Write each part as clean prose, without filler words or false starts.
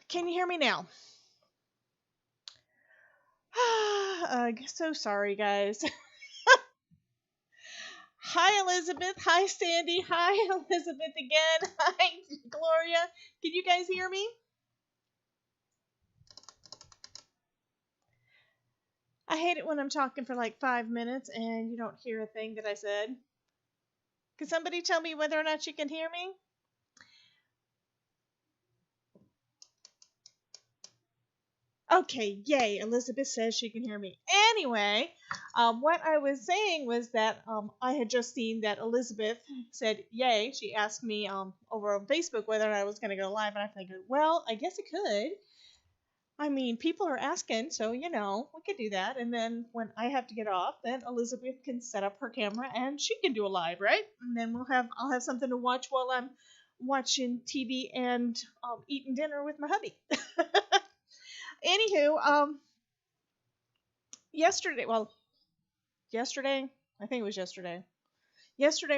Can you hear me now? So sorry, guys. Hi, Elizabeth. Hi, Sandy. Hi, Elizabeth again. Hi, Gloria. Can you guys hear me? I hate it when I'm talking for like 5 minutes and you don't hear a thing that I said. Can somebody tell me whether or not you can hear me? Okay, yay. Elizabeth says she can hear me. Anyway, what I was saying was that I had just seen that Elizabeth said yay. She asked me over on Facebook whether I was going to go live, and I figured, well, I guess it could. I mean, people are asking, so, we could do that. And then when I have to get off, then Elizabeth can set up her camera and she can do a live, right? And then I'll have something to watch while I'm watching TV and eating dinner with my hubby. Anywho, yesterday, I think it was yesterday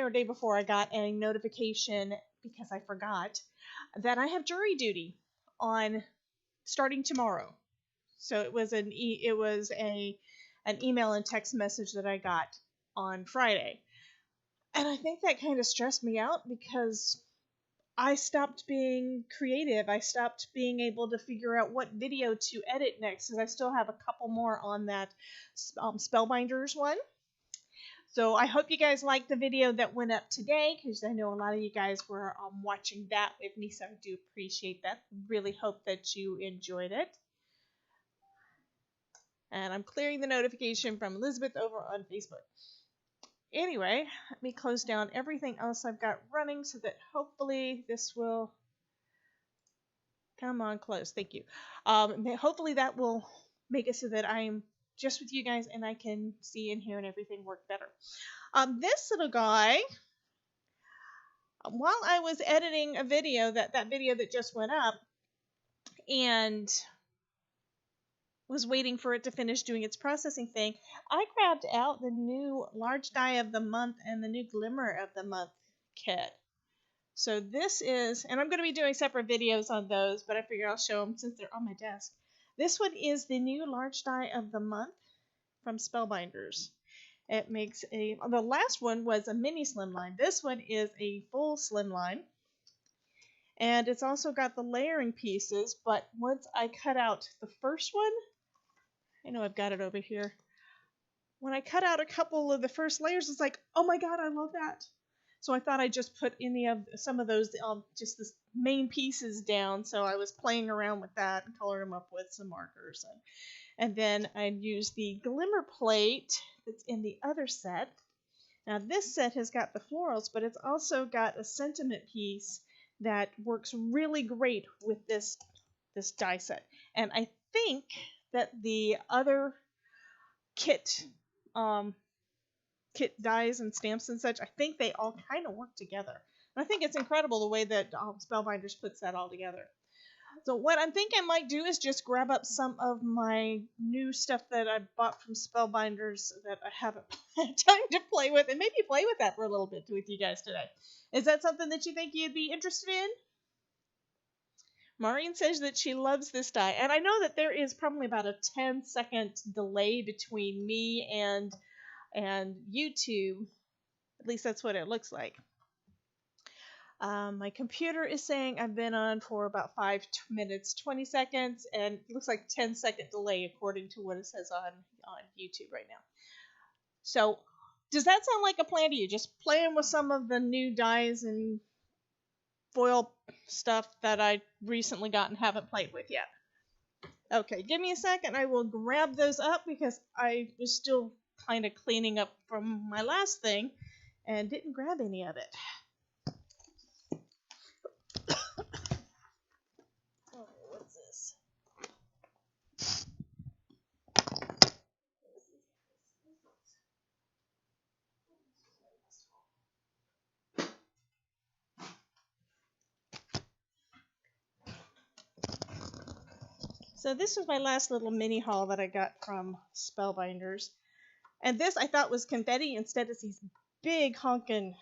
or day before, I got a notification because I forgot that I have jury duty on starting tomorrow. So it was an email and text message that I got on Friday. And I think that kind of stressed me out because I stopped being creative. I stopped being able to figure out what video to edit next because I still have a couple more on that Spellbinders one. So I hope you guys liked the video that went up today because I know a lot of you guys were watching that with me, so I do appreciate that. Really hope that you enjoyed it. And I'm clearing the notification from Elizabeth over on Facebook. Anyway, let me close down everything else I've got running so that hopefully this will come on close. Thank you. Hopefully that will make it so that I'm just with you guys and I can see and hear and everything work better. This little guy, while I was editing a video, that video that just went up, and was waiting for it to finish doing its processing thing, I grabbed out the new Large Die of the Month and the new Glimmer of the Month kit. So this is, and I'm going to be doing separate videos on those, but I figure I'll show them since they're on my desk. This one is the new Large Die of the Month from Spellbinders. It makes the last one was a mini slimline. This one is a full slimline. And it's also got the layering pieces, but once I cut out the first one, I know I've got it over here. When I cut out a couple of the first layers, it's like, oh my god, I love that. So I thought I'd just put some of those, just the main pieces down. So I was playing around with that and colored them up with some markers. And then I'd use the glimmer plate that's in the other set. Now this set has got the florals, but it's also got a sentiment piece that works really great with this die set. And I think that the other kit dies and stamps and such, I think they all kind of work together. And I think it's incredible the way that Spellbinders puts that all together. So what I'm thinking I might do is just grab up some of my new stuff that I bought from Spellbinders that I haven't had time to play with, and maybe play with that for a little bit with you guys today. Is that something that you think you'd be interested in? Morin says that she loves this die, and I know that there is probably about a 10-second delay between me and YouTube. At least that's what it looks like. My computer is saying I've been on for about 5 minutes, 20 seconds, and it looks like 10-second delay according to what it says on YouTube right now. So, does that sound like a plan to you? Just playing with some of the new dies and foil stuff that I recently got and haven't played with yet. Okay, give me a second. I will grab those up because I was still kind of cleaning up from my last thing and didn't grab any of it. Oh, what's this? So this was my last little mini haul that I got from Spellbinders. And this I thought was confetti. Instead it's these big honkin'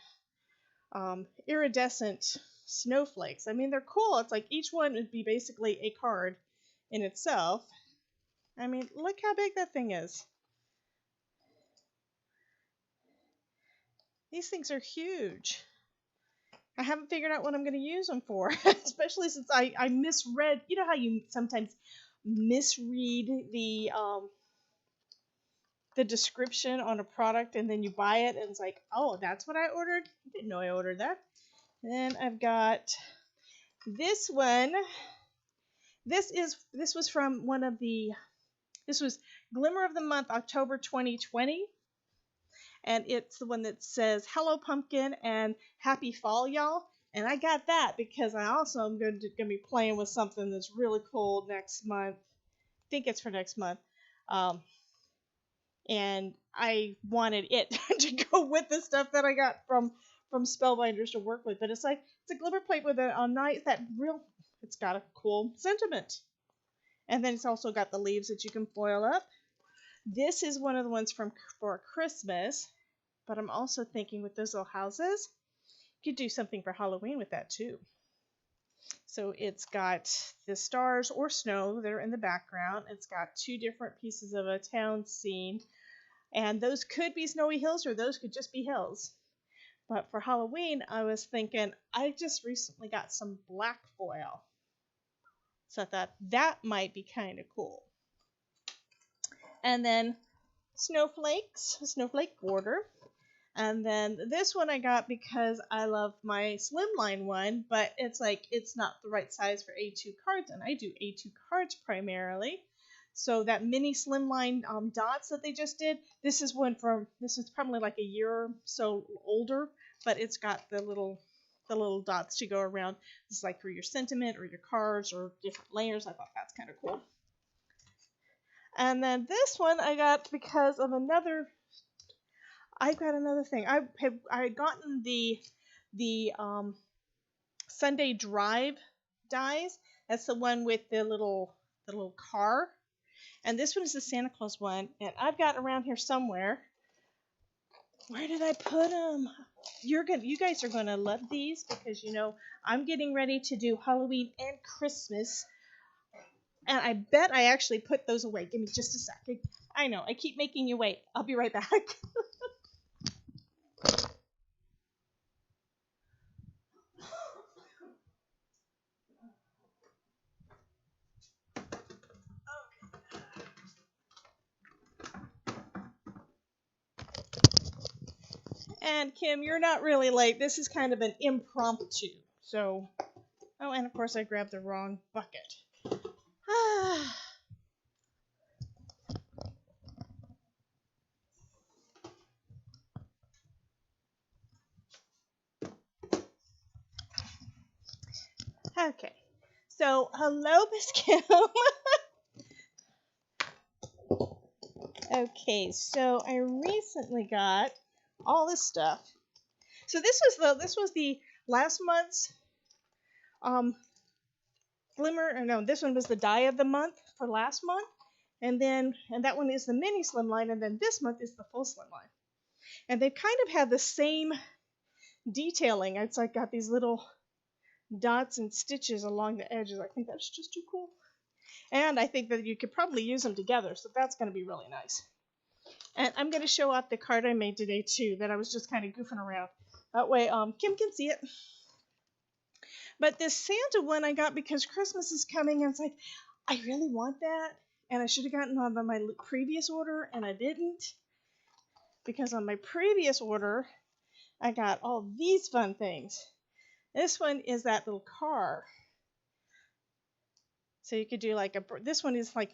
iridescent snowflakes. I mean, they're cool. It's like each one would be basically a card in itself. I mean, look how big that thing is. These things are huge. I haven't figured out what I'm going to use them for, especially since I misread. You know how you sometimes misread the description on a product and then you buy it and it's like, oh, that's what I ordered? I didn't know I ordered that. And then I've got this one. This was from this was Glimmer of the Month, October 2020. And it's the one that says, hello pumpkin and happy fall, y'all. And I got that because I also am going to be playing with something that's really cool next month. I think it's for next month. And I wanted it to go with the stuff that I got from Spellbinders to work with. But it's a glimmer plate with a nice, it's got a cool sentiment. And then it's also got the leaves that you can foil up. This is one of the ones for Christmas, but I'm also thinking with those little houses, you could do something for Halloween with that too. So it's got the stars or snow that are in the background. It's got two different pieces of a town scene, and those could be snowy hills or those could just be hills. But for Halloween, I was thinking, I just recently got some black foil. So I thought that might be kind of cool. And then snowflake border. And then this one I got because I love my slimline one, but it's not the right size for A2 cards, and I do A2 cards primarily. So that mini slimline dots that they just did, this is probably like a year or so older, but it's got the little dots to go around. This is like for your sentiment or your cards or different layers. I thought that's kind of cool. And then this one I got because of another thing. I had gotten the Sunday Drive dies. That's the one with the little car. And this one is the Santa Claus one. And I've got around here somewhere. Where did I put them? You guys are gonna love these because I'm getting ready to do Halloween and Christmas. And I bet I actually put those away. Give me just a sec. I know, I keep making you wait. I'll be right back. And Kim, you're not really late. This is kind of an impromptu. So, oh, and of course I grabbed the wrong bucket. Okay, so hello, Miss Kim. Okay, so I recently got all this stuff. So this was the last month's this one was the die of the month for last month, and that one is the mini slimline, and then this month is the full slimline. And they kind of have the same detailing. It's like got these little dots and stitches along the edges. I think that's just too cool. And I think that you could probably use them together, so that's going to be really nice. And I'm going to show off the card I made today, too, that I was just kind of goofing around. That way Kim can see it. But this Santa one I got because Christmas is coming, and it's like, I really want that. And I should have gotten on my previous order, and I didn't. Because on my previous order, I got all these fun things. This one is that little car. So you could do this one is like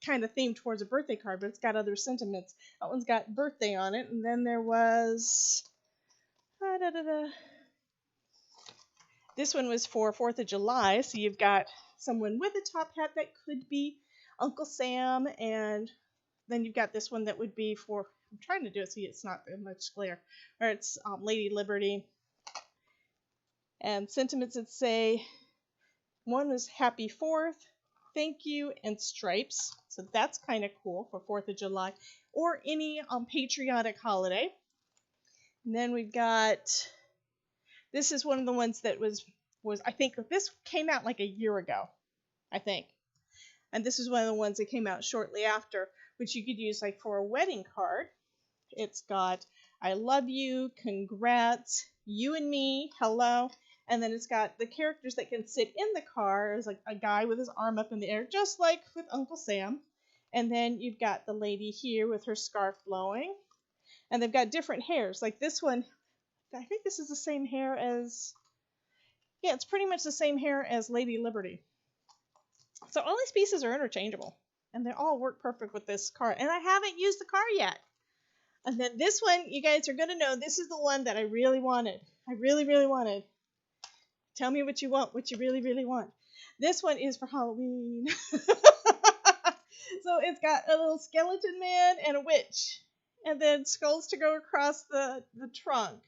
kind of themed towards a birthday card, but it's got other sentiments. That one's got birthday on it, and then there was this one was for 4th of July, so you've got someone with a top hat that could be Uncle Sam, and then you've got this one that would be for, I'm trying to do it so it's not much glare, or it's Lady Liberty. And sentiments that say, one was Happy 4th, Thank You, and Stripes. So that's kind of cool for 4th of July or any patriotic holiday. And then we've got, this is one of the ones that was was, I think this came out like a year ago, I think. And this is one of the ones that came out shortly after, which you could use like for a wedding card. It's got, I love you, congrats, you and me, hello. And then it's got the characters that can sit in the car. There's like a guy with his arm up in the air, just like with Uncle Sam. And then you've got the lady here with her scarf blowing. And they've got different hairs. Like this one, I think this is the same hair as, yeah, it's pretty much the same hair as Lady Liberty. So all these pieces are interchangeable. And they all work perfect with this car. And I haven't used the car yet. And then this one, you guys are going to know, this is the one that I really wanted. I really, really wanted. Tell me what you want, what you really, really want. This one is for Halloween. So it's got a little skeleton man and a witch. And then skulls to go across the trunk.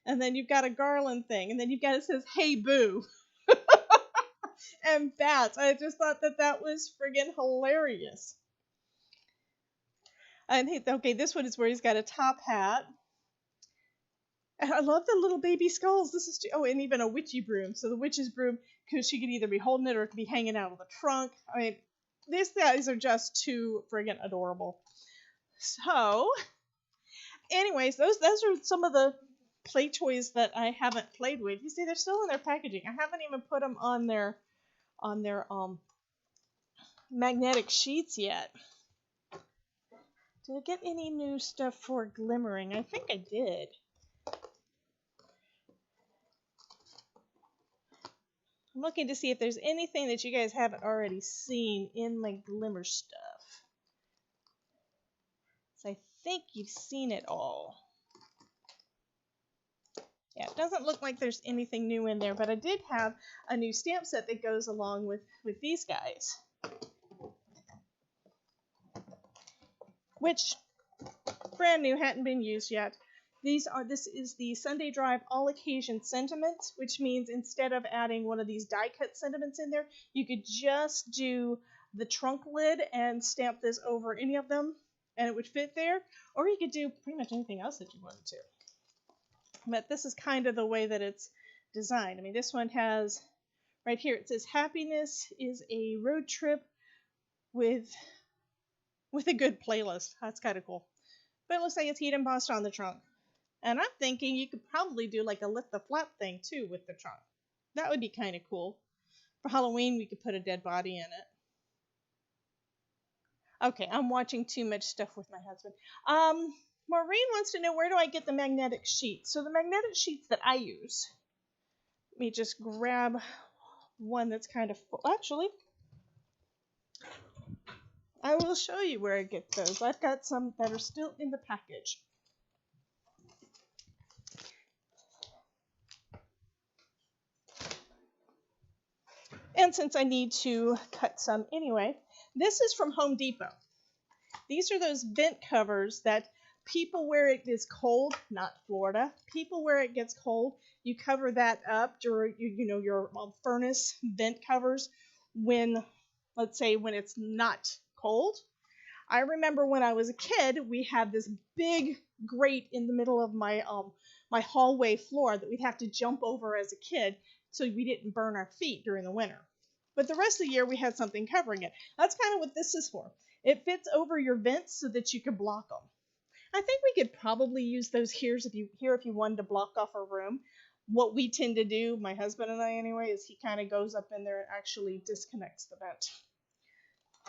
And then you've got a garland thing. And then you've got, it says, hey, boo. And bats. I just thought that was friggin' hilarious. And okay, this one is where he's got a top hat. And I love the little baby skulls. This is, oh, and even a witchy broom. So the witch's broom, because she could either be holding it or it could be hanging out of the trunk. I mean, these guys are just too friggin' adorable. So, anyways, those are some of the play toys that I haven't played with. You see, they're still in their packaging. I haven't even put them on their magnetic sheets yet. Did I get any new stuff for glimmering? I think I did. I'm looking to see if there's anything that you guys haven't already seen in my glimmer stuff. So I think you've seen it all. Yeah, it doesn't look like there's anything new in there, but I did have a new stamp set that goes along with these guys. Which, brand new, hadn't been used yet. This is the Sunday Drive All Occasion Sentiments, which means instead of adding one of these die-cut sentiments in there, you could just do the trunk lid and stamp this over any of them, and it would fit there. Or you could do pretty much anything else that you wanted to. But this is kind of the way that it's designed. I mean, this one has, right here, it says, happiness is a road trip with a good playlist. That's kind of cool. But it looks like it's heat embossed on the trunk. And I'm thinking you could probably do like a lift the flap thing too with the trunk. That would be kind of cool. For Halloween, we could put a dead body in it. Okay, I'm watching too much stuff with my husband. Maureen wants to know, where do I get the magnetic sheets? So the magnetic sheets that I use, let me just grab one that's kind of full. Actually, I will show you where I get those. I've got some that are still in the package. And since I need to cut some anyway, this is from Home Depot. These are those vent covers that people where it is cold, not Florida, people where it gets cold, you cover that up, your furnace vent covers when, let's say, when it's not cold. I remember when I was a kid, we had this big grate in the middle of my hallway floor that we'd have to jump over as a kid so we didn't burn our feet during the winter. But the rest of the year we had something covering it. That's kind of what this is for. It fits over your vents so that you can block them. I think we could probably use those here if you wanted to block off a room. What we tend to do, my husband and I anyway, is he kind of goes up in there and actually disconnects the vent.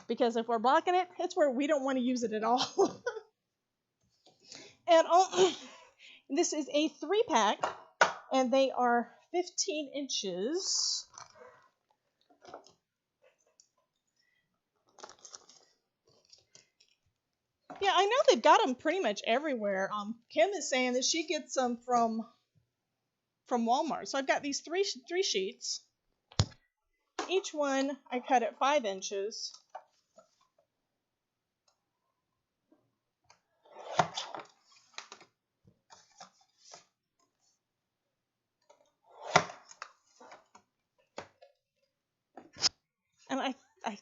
Because if we're blocking it, it's where we don't want to use it at all. And this is a 3-pack, and they are 15 inches. Yeah, I know they've got them pretty much everywhere. Kim is saying that she gets them from Walmart. So I've got these three sheets. Each one I cut at 5 inches. And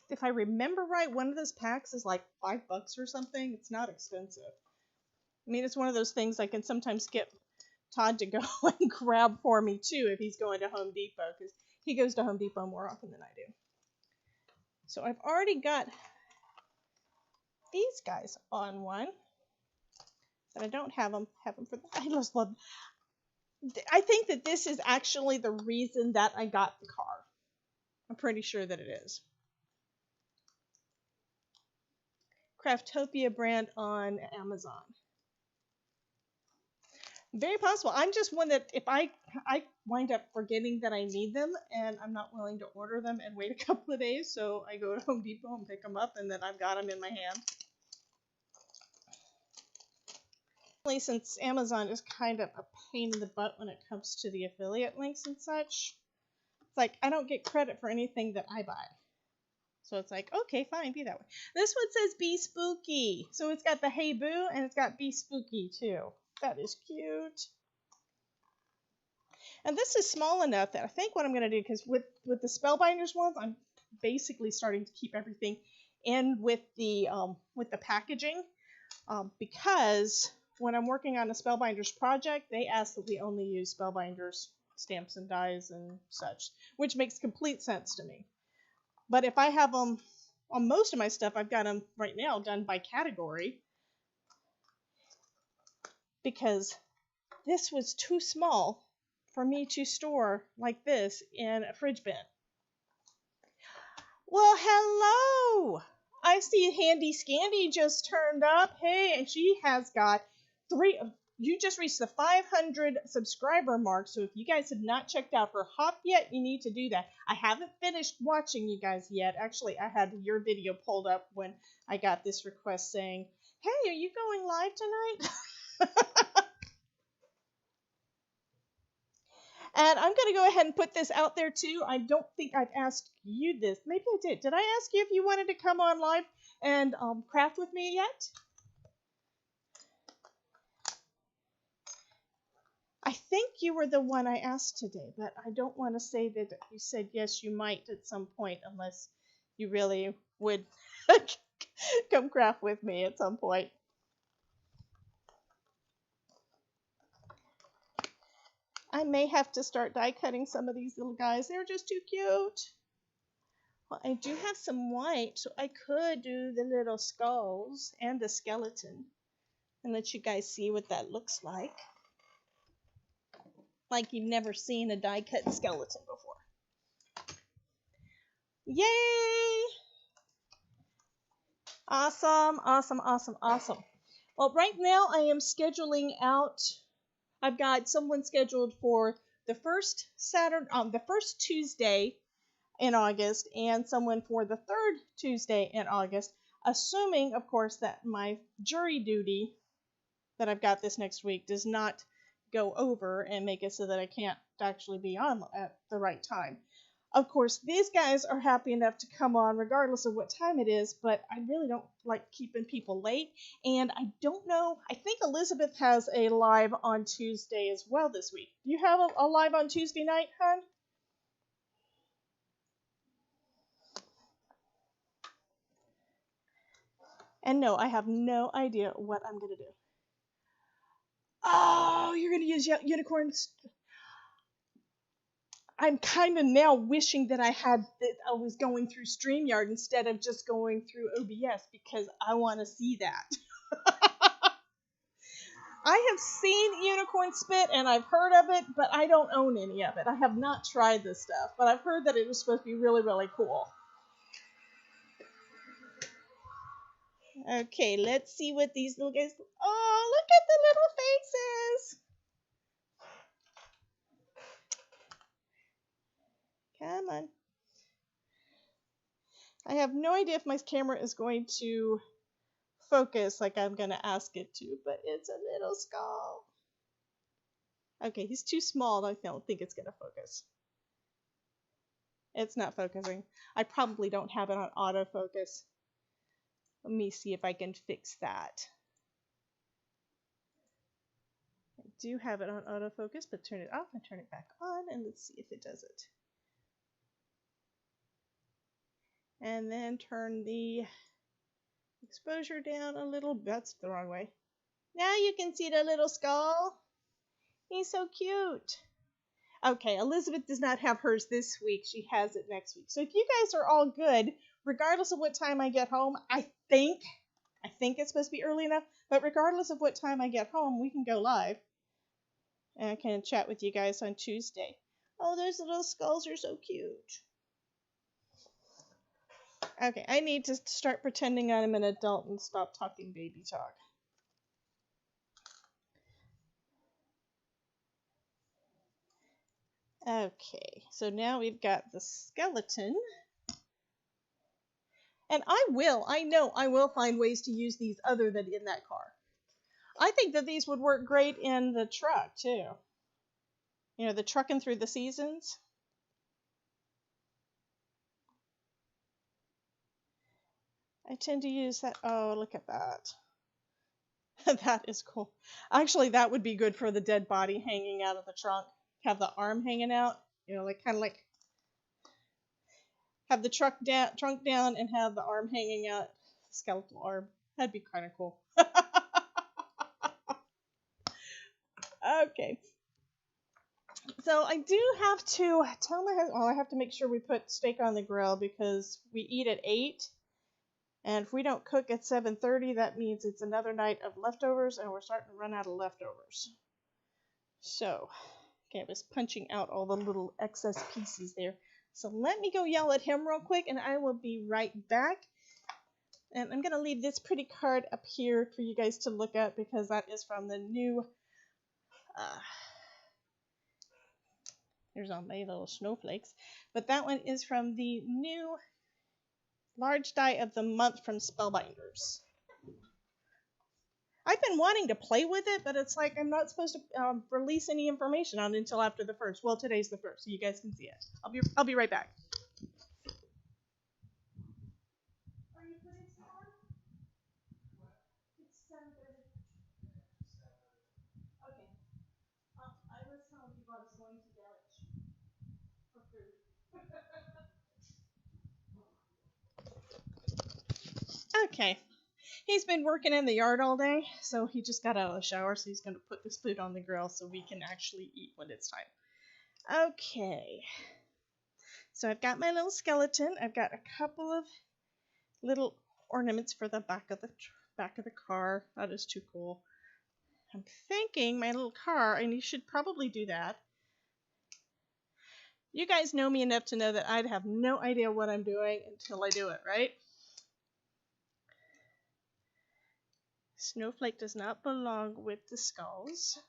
if I remember right, one of those packs is like $5 or something. It's not expensive. I mean, it's one of those things I can sometimes get Todd to go and grab for me too if he's going to Home Depot, because He goes to Home Depot more often than I do. So I've already got these guys on one, but I don't have them for the, I just love, I think that this is actually the reason that I got the car. I'm pretty sure that it is. Craftopia brand on Amazon. Very possible. I'm just one that if I wind up forgetting that I need them, and I'm not willing to order them and wait a couple of days, so I go to Home Depot and pick them up, and then I've got them in my hand. Since Amazon is kind of a pain in the butt when it comes to the affiliate links and such, it's like I don't get credit for anything that I buy. So it's like, okay, fine, be that way. This one says Be Spooky. So it's got the Hey Boo, and it's got Be Spooky, too. That is cute. And this is small enough that I think what I'm going to do, because with the Spellbinders ones, I'm basically starting to keep everything in with the packaging. Because when I'm working on a Spellbinders project, they ask that we only use Spellbinders stamps and dies and such, which makes complete sense to me. But if I have them on most of my stuff, I've got them right now done by category, because this was too small for me to store like this in a fridge bin. Well, hello! I see Handy Scandy just turned up. Hey, and she has got you just reached the 500 subscriber mark, so if you guys have not checked out her hop yet, you need to do that. I haven't finished watching you guys yet. Actually, I had your video pulled up when I got this request saying, hey, are you going live tonight? And I'm going to go ahead and put this out there too. I don't think I've asked you this. Maybe I did. Did I ask you if you wanted to come on live and craft with me yet? I think you were the one I asked today, but I don't want to say that you said yes, you might at some point, unless you really would come craft with me at some point. I may have to start die cutting some of these little guys. They're just too cute. Well, I do have some white, so I could do the little skulls and the skeleton and let you guys see what that looks like. Like you've never seen a die-cut skeleton before. Yay! Awesome, awesome, awesome, awesome. Well, right now I am scheduling out. I've got someone scheduled for the first Tuesday in August, and someone for the third Tuesday in August, assuming, of course, that my jury duty that I've got this next week does not go over and make it so that I can't actually be on at the right time. Of course, these guys are happy enough to come on regardless of what time it is, but I really don't like keeping people late. And I don't know, I think Elizabeth has a live on Tuesday as well this week. Do you have a live on Tuesday night, hon? And no, I have no idea what I'm going to do. Oh, you're going to use unicorns? I'm kind of now wishing that I was going through StreamYard instead of just going through OBS, because I want to see that. I have seen unicorn spit and I've heard of it, but I don't own any of it. I have not tried this stuff, but I've heard that it was supposed to be really, really cool. Okay, let's see what these little guys... Oh, look at the little faces! Come on. I have no idea if my camera is going to focus like I'm going to ask it to, but it's a little skull. Okay, he's too small. I don't think it's going to focus. It's not focusing. I probably don't have it on autofocus. Let me see if I can fix that. I do have it on autofocus, but turn it off and turn it back on, and let's see if it does it. And then turn the exposure down a little. That's the wrong way. Now you can see the little skull. He's so cute. Okay, Elizabeth does not have hers this week. She has it next week. So if you guys are all good, regardless of what time I get home, I think it's supposed to be early enough, but regardless of what time I get home, we can go live. And I can chat with you guys on Tuesday. Oh, those little skulls are so cute. Okay, I need to start pretending I'm an adult and stop talking baby talk. Okay, so now we've got the skeleton. And I know I will find ways to use these other than in that car. I think that these would work great in the truck, too. You know, the trucking through the seasons. I tend to use that. Oh, look at that. That is cool. Actually, that would be good for the dead body hanging out of the trunk. Have the arm hanging out. You know, like kind of like have the trunk down and have the arm hanging out. Skeletal arm. That'd be kind of cool. Okay. So I do have to tell my husband, I have to make sure we put steak on the grill because we eat at 8. And if we don't cook at 7:30, that means it's another night of leftovers, and we're starting to run out of leftovers. So, okay, I was punching out all the little excess pieces there. So let me go yell at him real quick, and I will be right back. And I'm going to leave this pretty card up here for you guys to look at because that is from the new... Here's all my little snowflakes. But that one is from the new Large Die of the Month from Spellbinders. I've been wanting to play with it, but it's like I'm not supposed to release any information on it until after the 1st. Well, today's the 1st, so you guys can see it. I'll be right back. Are you putting some on? It's 7:30. Okay. I was telling people I was going to Delish for food. Okay. He's been working in the yard all day, so he just got out of the shower, so he's going to put this food on the grill so we can actually eat when it's time. Okay. So I've got my little skeleton. I've got a couple of little ornaments for the back of the car. That is too cool. I'm thinking my little car, and you should probably do that. You guys know me enough to know that I'd have no idea what I'm doing until I do it, right? Snowflake does not belong with the skulls.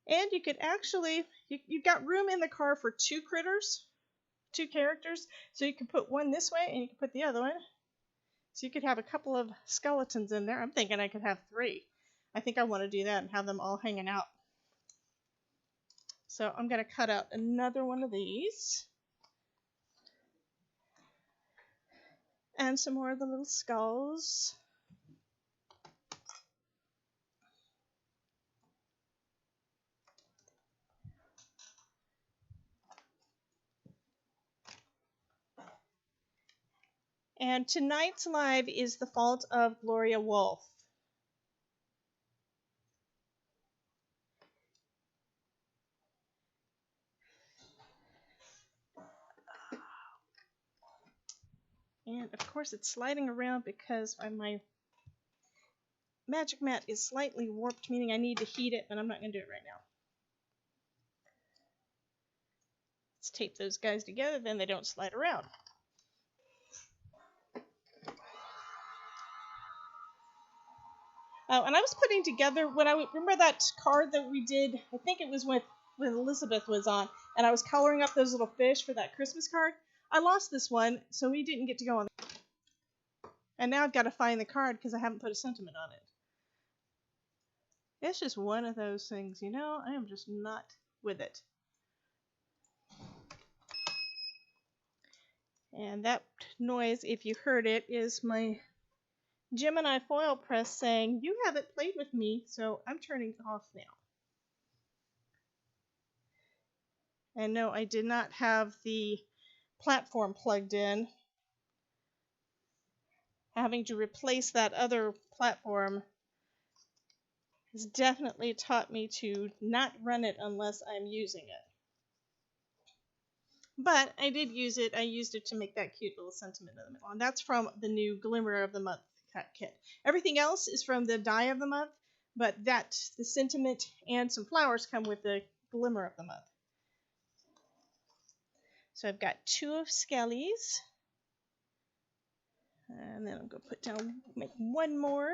And you could actually, you've got room in the car for 2 characters. So you can put one this way and you can put the other one. So you could have a couple of skeletons in there. I'm thinking I could have 3. I think I want to do that and have them all hanging out. So I'm going to cut out another one of these. And some more of the little skulls. And tonight's live is The Fault of Gloria Wolf. And of course it's sliding around because my magic mat is slightly warped, meaning I need to heat it, but I'm not going to do it right now. Let's tape those guys together, then they don't slide around. And I was putting together, when I remember that card that we did, I think it was when Elizabeth was on, and I was coloring up those little fish for that Christmas card. I lost this one, so we didn't get to go on. And now I've got to find the card because I haven't put a sentiment on it. It's just one of those things, you know, I am just not with it. And that noise, if you heard it, is my Gemini foil press saying, you haven't played with me, so I'm turning it off now. And no, I did not have the platform plugged in. Having to replace that other platform has definitely taught me to not run it unless I'm using it. But I did use it. I used it to make that cute little sentiment in the middle. And that's from the new Glimmer of the Month kit. Everything else is from the Die of the Month, but the sentiment and some flowers come with the Glimmer of the Month. So I've got 2 of Skellies. And then I'm going to make 1 more.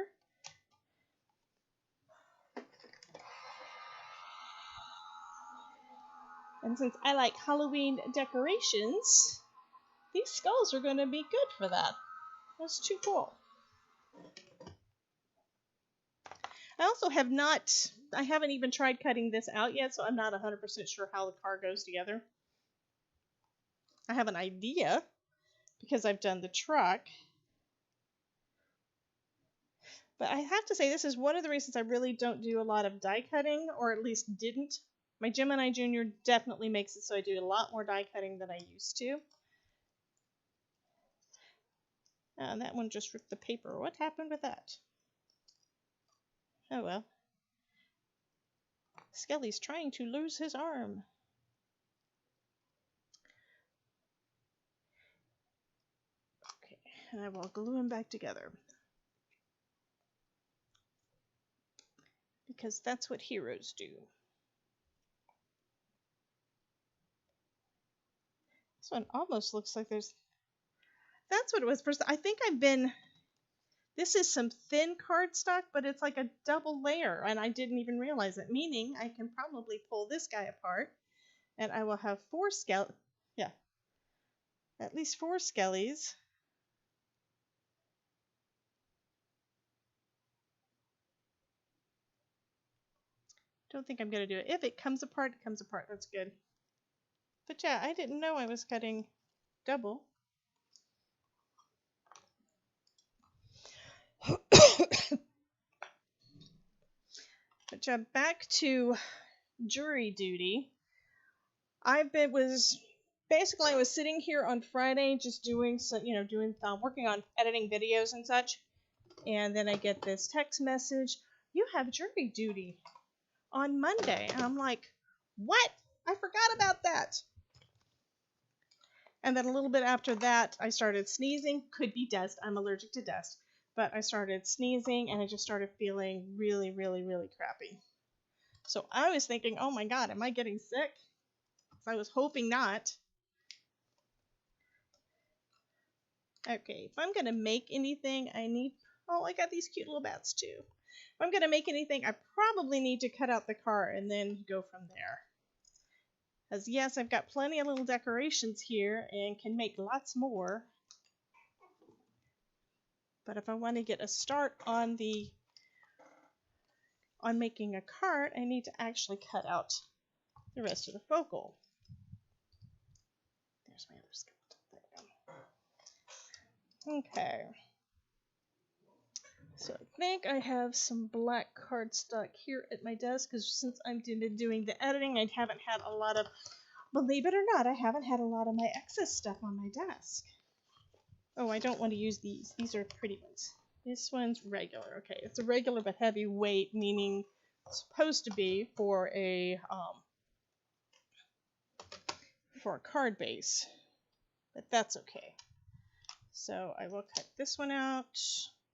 And since I like Halloween decorations, these skulls are going to be good for that. That's too cool. I also I haven't even tried cutting this out yet, so I'm not 100% sure how the car goes together. I have an idea because I've done the truck. But I have to say, this is one of the reasons I really don't do a lot of die cutting, or at least didn't. My Gemini Junior definitely makes it so I do a lot more die cutting than I used to. And that one just ripped the paper. What happened with that? Oh well. Skelly's trying to lose his arm. Okay, and I will glue him back together. Because that's what heroes do. This one almost looks like there's... That's what it was first. I think this is some thin cardstock, but it's like a double layer, and I didn't even realize it, meaning I can probably pull this guy apart, and I will have 4 at least 4 Skellies. Don't think I'm going to do it. If it comes apart, it comes apart. That's good. But yeah, I didn't know I was cutting double. But yeah, back to jury duty. I was sitting here on Friday just doing some, working on editing videos and such, and then I get this text message: "You have jury duty on Monday." And I'm like, "What? I forgot about that." And then a little bit after that, I started sneezing. Could be dust. I'm allergic to dust. But I started sneezing, and I just started feeling really, really, really crappy. So I was thinking, oh my God, am I getting sick? I was hoping not. Okay, if I'm going to make anything, I got these cute little bats too. If I'm going to make anything, I probably need to cut out the car and then go from there. As yes, I've got plenty of little decorations here and can make lots more. But if I want to get a start on making a cart, I need to actually cut out the rest of the focal. There's my other skeleton. There we go. Okay. So I think I have some black cardstock here at my desk, because since I've been doing the editing, I haven't had a lot of, believe it or not, I haven't had a lot of my excess stuff on my desk. Oh, I don't want to use these. These are pretty ones. This one's regular. Okay, it's a regular but heavy weight, meaning it's supposed to be for a card base, but that's okay. So I will cut this one out.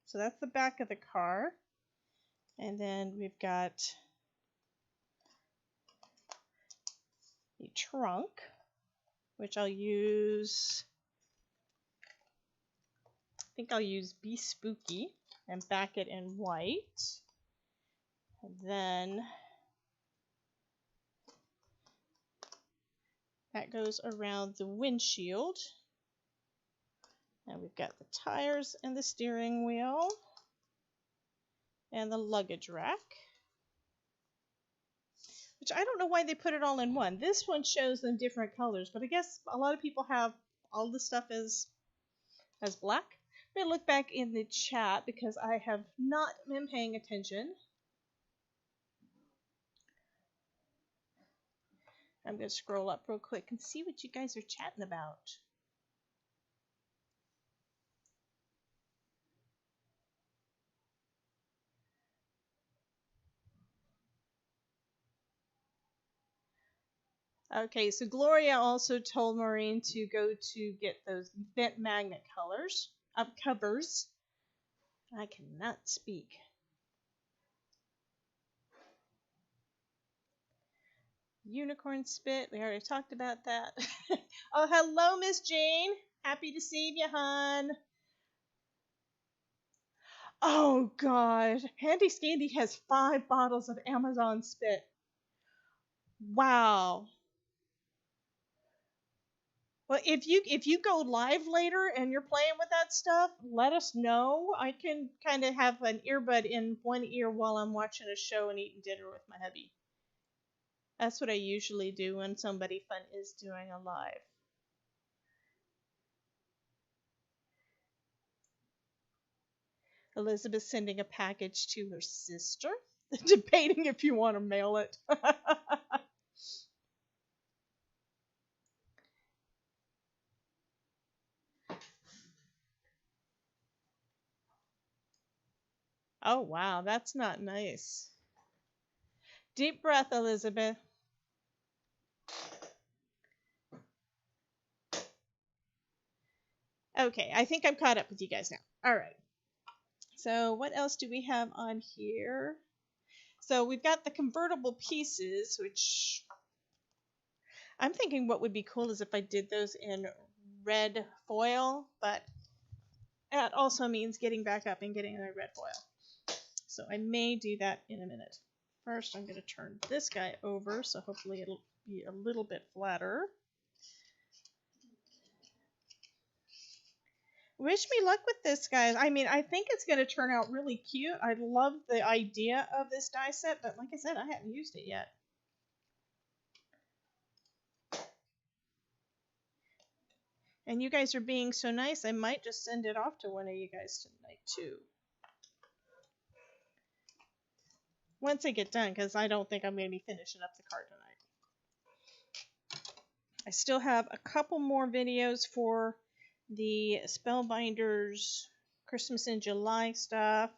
So that's the back of the car, and then we've got the trunk, which I'll use. I think I'll use Be Spooky and back it in white. And then that goes around the windshield. And we've got the tires and the steering wheel and the luggage rack, which I don't know why they put it all in one. This one shows them different colors, but I guess a lot of people have all the stuff as black. I'm going to look back in the chat because I have not been paying attention. I'm going to scroll up real quick and see what you guys are chatting about. Okay, so Gloria also told Maureen to go to get those vent magnet covers. I cannot speak. Unicorn spit. We already talked about that. Oh, hello, Miss Jane. Happy to see you, hon. Oh, God. Handy Scandy has 5 bottles of Amazon spit. Wow. Well, if you go live later and you're playing with that stuff, let us know. I can kind of have an earbud in one ear while I'm watching a show and eating dinner with my hubby. That's what I usually do when somebody fun is doing a live. Elizabeth sending a package to her sister, debating if you want to mail it. Oh, wow, that's not nice. Deep breath, Elizabeth. Okay, I think I'm caught up with you guys now. All right. So what else do we have on here? So we've got the convertible pieces, which I'm thinking what would be cool is if I did those in red foil, but that also means getting back up and getting the red foil. So I may do that in a minute. First, I'm going to turn this guy over, so hopefully it'll be a little bit flatter. Wish me luck with this, guys. I mean, I think it's going to turn out really cute. I love the idea of this die set, but like I said, I haven't used it yet. And you guys are being so nice, I might just send it off to one of you guys tonight, too. Once I get done, because I don't think I'm going to be finishing up the card tonight. I still have a couple more videos for the Spellbinders Christmas in July stuff.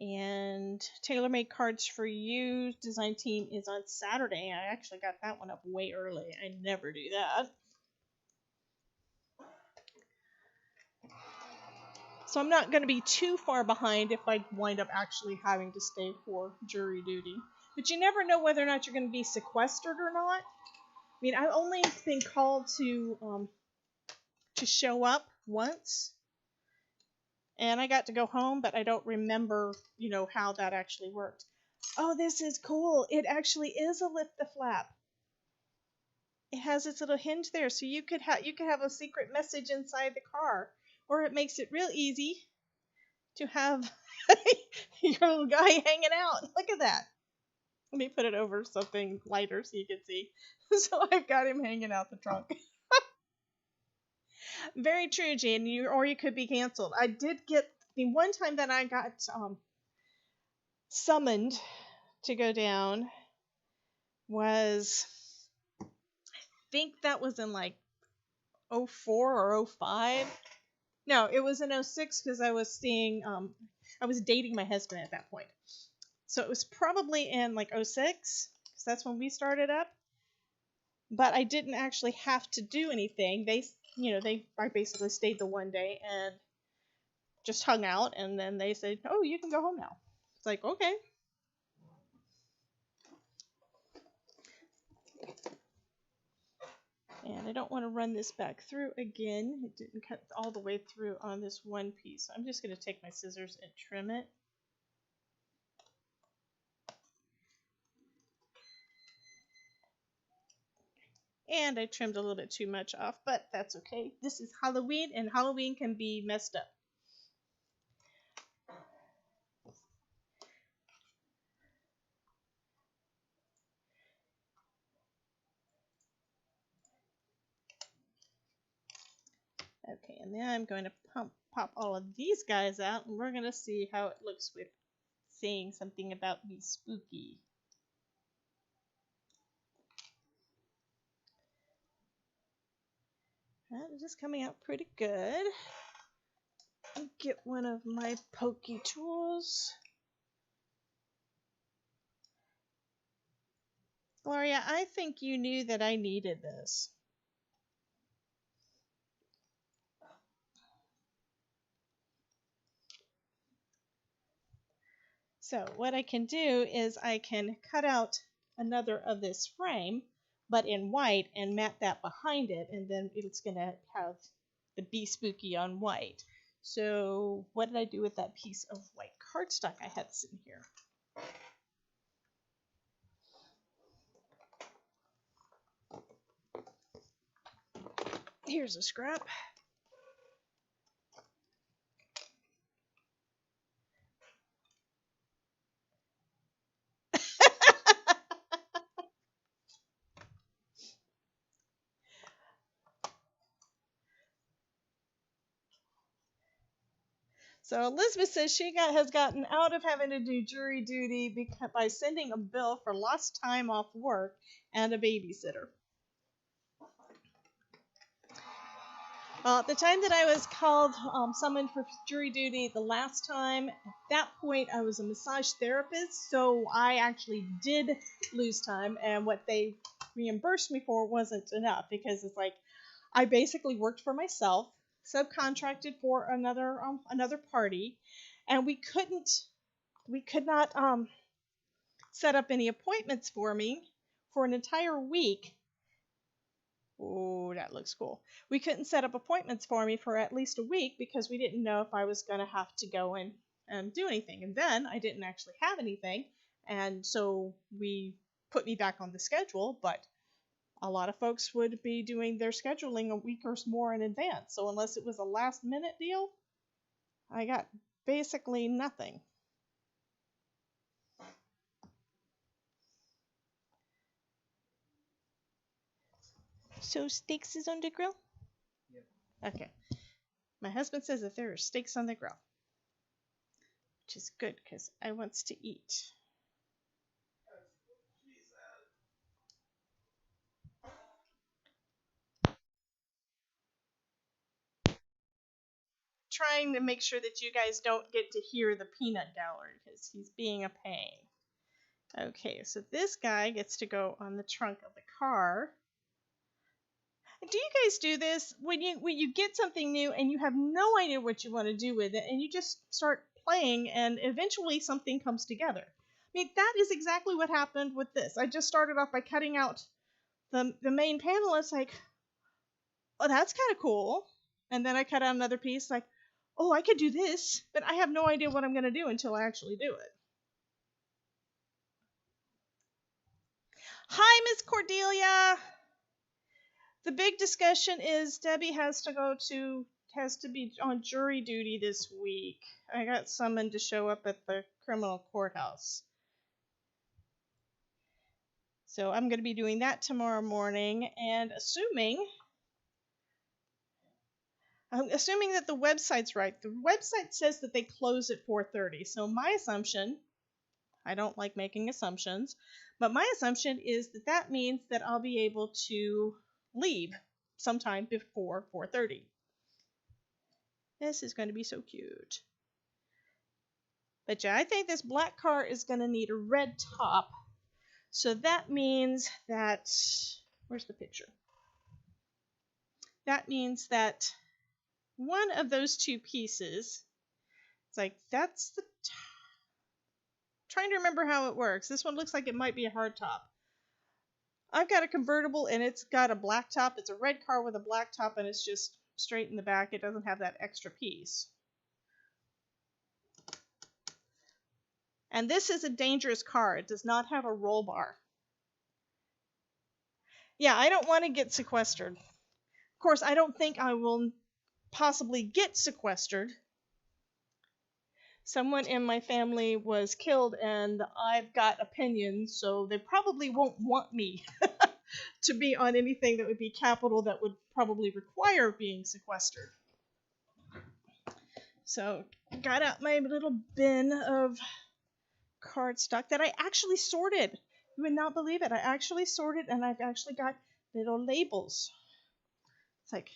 And TaylorMade Cards for You design team is on Saturday. I actually got that one up way early. I never do that. So I'm not going to be too far behind if I wind up actually having to stay for jury duty. But you never know whether or not you're going to be sequestered or not. I mean, I've only been called to show up once. And I got to go home, but I don't remember, how that actually worked. Oh, this is cool. It actually is a lift the flap. It has its little hinge there, so you could have a secret message inside the car. Or it makes it real easy to have your little guy hanging out. Look at that. Let me put it over something lighter so you can see. So I've got him hanging out the trunk. Very true, Jane. Or you could be canceled. I did get the one time that I got summoned to go down was, I think that was in like 04 or 05. No, it was in 06 because I was I was dating my husband at that point. So it was probably in like 06 because that's when we started up. But I didn't actually have to do anything. I basically stayed the one day and just hung out, and then they said, "Oh, you can go home now." It's like, okay. And I don't want to run this back through again. It didn't cut all the way through on this one piece. I'm just going to take my scissors and trim it. And I trimmed a little bit too much off, but that's okay. This is Halloween, and Halloween can be messed up. Okay, and then I'm going to pop all of these guys out, and we're going to see how it looks with saying something about me spooky. That is just coming out pretty good. I'll get one of my pokey tools. Gloria, I think you knew that I needed this. So what I can do is I can cut out another of this frame, but in white, and mat that behind it, and then it's going to have the Be Spooky on white. So what did I do with that piece of white cardstock I had sitting here? Here's a scrap. So Elizabeth says she has gotten out of having to do jury duty by sending a bill for lost time off work and a babysitter. At the time that I was called, summoned for jury duty the last time, at that point I was a massage therapist, so I actually did lose time, and what they reimbursed me for wasn't enough, because it's like I basically worked for myself, subcontracted for another party, and we could not set up any appointments for me for an entire week. Oh, that looks cool. We couldn't set up appointments for me for at least a week because we didn't know if I was going to have to go in and do anything. And then I didn't actually have anything, and so we put me back on the schedule, but a lot of folks would be doing their scheduling a week or more in advance. So unless it was a last minute deal, I got basically nothing. So steaks is on the grill? Yep. Okay. My husband says that there are steaks on the grill, which is good because I wants to eat. Trying to make sure that you guys don't get to hear the peanut gallery because he's being a pain. Okay, so this guy gets to go on the trunk of the car. Do you guys do this when you get something new and you have no idea what you want to do with it, and you just start playing and eventually something comes together? I mean, that is exactly what happened with this. I just started off by cutting out the main panel. It's like, oh, that's kind of cool. And then I cut out another piece, like, oh, I could do this, but I have no idea what I'm going to do until I actually do it. Hi, Miss Cordelia. The big discussion is Debbie has to be on jury duty this week. I got summoned to show up at the criminal courthouse. So I'm going to be doing that tomorrow morning, and assuming that the website's right. The website says that they close at 4:30. So my assumption, I don't like making assumptions, but my assumption is that that means that I'll be able to leave sometime before 4:30. This is going to be so cute. But yeah, I think this black car is going to need a red top. So that means that, where's the picture? That means that one of those two pieces, it's like, that's the trying to remember how it works. This one looks like it might be a hard top. I've got a convertible and it's got a black top. It's a red car with a black top and it's just straight in the back. It doesn't have that extra piece. And this is a dangerous car. It does not have a roll bar. Yeah, I don't want to get sequestered. Of course, I don't think I will possibly get sequestered. Someone in my family was killed, and I've got opinions, so they probably won't want me to be on anything that would be capital that would probably require being sequestered. So, got out my little bin of cardstock that I actually sorted. You would not believe it. I actually sorted, and I've actually got little labels. It's like,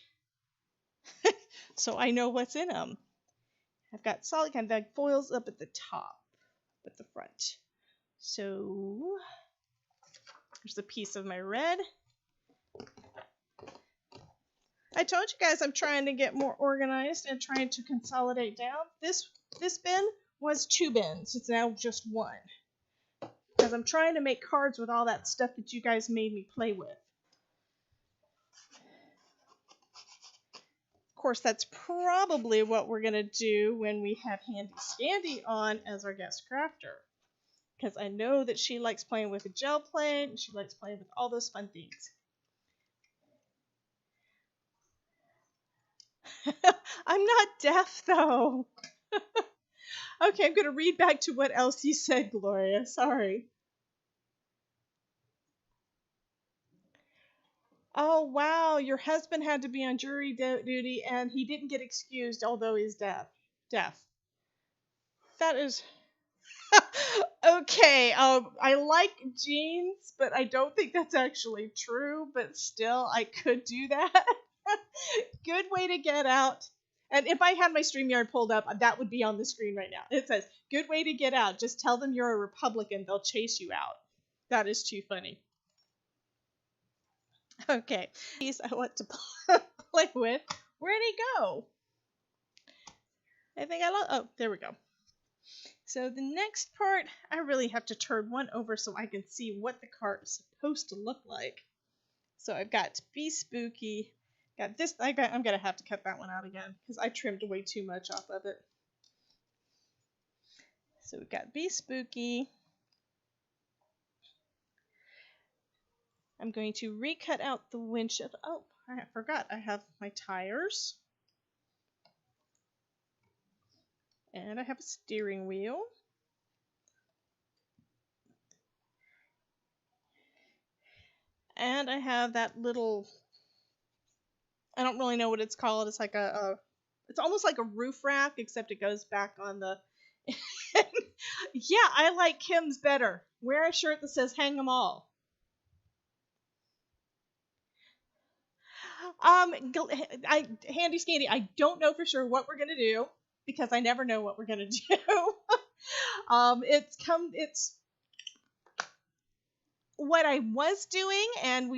so I know what's in them. I've got solid kind of foils up at the top, at the front. So Here's a piece of my red. I told you guys I'm trying to get more organized and trying to consolidate down. This bin was 2 bins. It's now just 1. Because I'm trying to make cards with all that stuff that you guys made me play with. Of course, that's probably what we're going to do when we have Handy Scandy on as our guest crafter. Because I know that she likes playing with a gel plate, and she likes playing with all those fun things. I'm not deaf, though. Okay, I'm going to read back to what else you said, Gloria. Sorry. Oh, wow. Your husband had to be on jury duty, and he didn't get excused, although he's deaf. That is... Okay, I like jeans, but I don't think that's actually true, but still, I could do that. Good way to get out. And if I had my StreamYard pulled up, that would be on the screen right now. It says, good way to get out. Just tell them you're a Republican. They'll chase you out. That is too funny. Okay. Piece I want to play with. Where'd he go? I think I lost. Oh, there we go. So the next part, I really have to turn one over so I can see what the card is supposed to look like. So I've got Be Spooky. Got this. I'm going to have to cut that one out again because I trimmed way too much off of it. So we've got Be Spooky. I'm going to recut out the windshield. Oh, I forgot. I have my tires. And I have a steering wheel. And I have that little, I don't really know what it's called. It's like it's almost like a roof rack, except it goes back on the, yeah, I like Kim's better. Wear a shirt that says hang 'em all. Handy Scandy, I don't know for sure what we're going to do, because I never know what we're going to do. It's what I was doing, and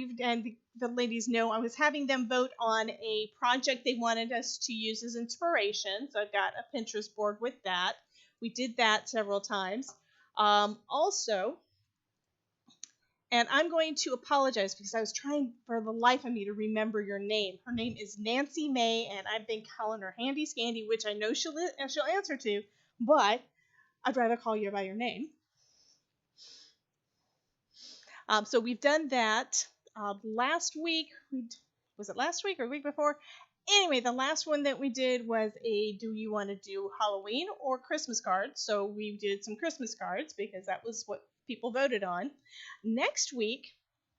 the ladies know I was having them vote on a project they wanted us to use as inspiration. So I've got a Pinterest board with that. We did that several times. Also, and I'm going to apologize because I was trying for the life of me to remember your name. Her name is Nancy May, and I've been calling her Handy Scandy, which I know she'll answer to, but I'd rather call you by your name. So we've done that. Last week, was it last week or the week before? Anyway, the last one that we did was do you want to do Halloween or Christmas cards? So we did some Christmas cards because that was what people voted on. Next week,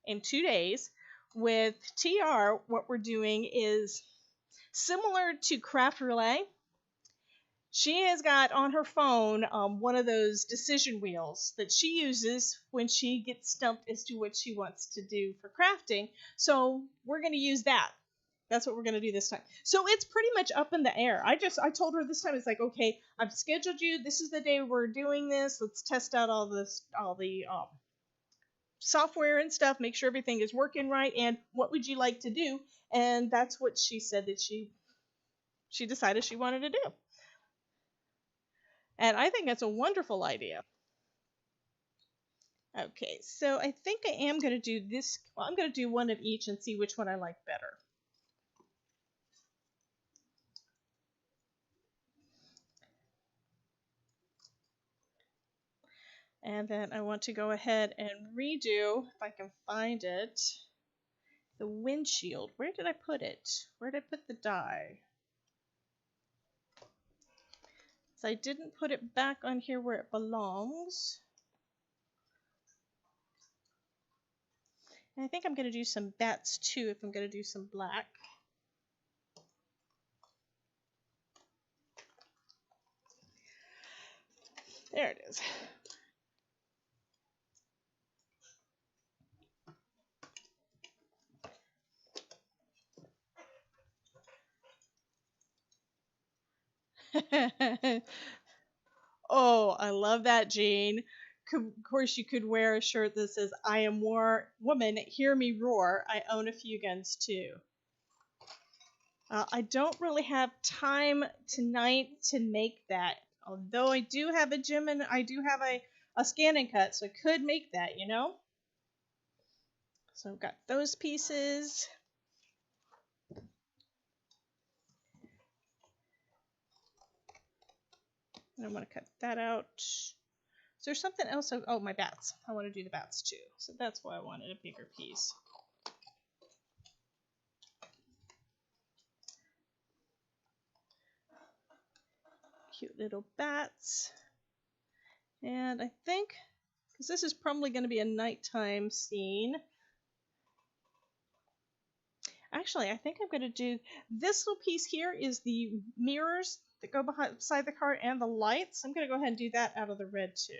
in 2 days, with TR, what we're doing is similar to Craft Relay. She has got on her phone one of those decision wheels that she uses when she gets stumped as to what she wants to do for crafting. So we're going to use that. That's what we're going to do this time. So it's pretty much up in the air. I told her this time, it's like, okay, I've scheduled you. This is the day we're doing this. Let's test out all the software and stuff, make sure everything is working right, and what would you like to do? And that's what she said that she decided she wanted to do. And I think that's a wonderful idea. Okay, so I think I am going to do this. Well, I'm going to do one of each and see which one I like better. And then I want to go ahead and redo, if I can find it, the windshield. Where did I put it? Where did I put the die? So I didn't put it back on here where it belongs. And I think I'm going to do some bats too if I'm going to do some black. There it is. Oh, I love that, Jean. of course, you could wear a shirt that says, I am woman, hear me roar, I own a few guns too. I don't really have time tonight to make that. Although I do have a gym and I do have a scan and cut, so I could make that, you know? So I've got those pieces. And I want to cut that out. Is there something else? Oh, my bats. I want to do the bats too. So that's why I wanted a bigger piece. Cute little bats. And I think, because this is probably going to be a nighttime scene. Actually, I think I'm going to do this little piece here is the mirrors that go beside the car and the lights. I'm going to go ahead and do that out of the red too.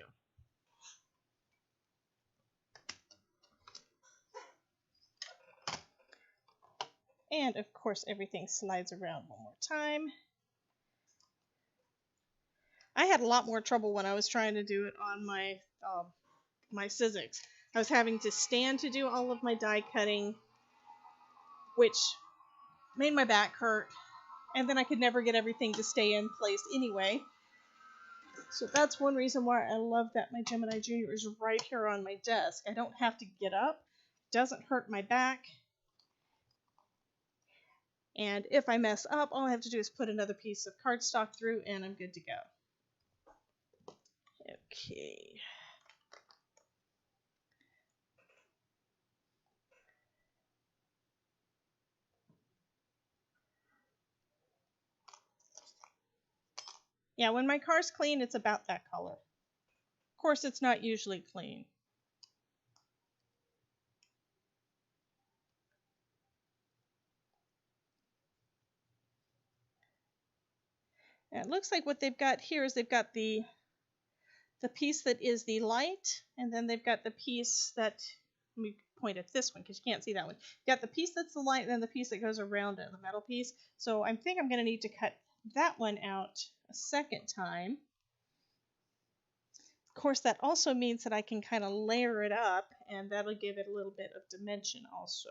And of course, everything slides around one more time. I had a lot more trouble when I was trying to do it on my my Sizzix. I was having to stand to do all of my die cutting, which made my back hurt, and then I could never get everything to stay in place anyway. So that's one reason why I love that my Gemini Junior is right here on my desk. I don't have to get up. It doesn't hurt my back. And if I mess up, all I have to do is put another piece of cardstock through and I'm good to go. Okay. Yeah, when my car's clean, it's about that color. Of course, it's not usually clean. And it looks like what they've got here is they've got the piece that is the light, and then they've got the piece that, let me point at this one because you can't see that one. You've got the piece that's the light and then the piece that goes around it, the metal piece. So I think I'm going to need to cut that one out a second time. Of course, that also means that I can kind of layer it up, and that'll give it a little bit of dimension also.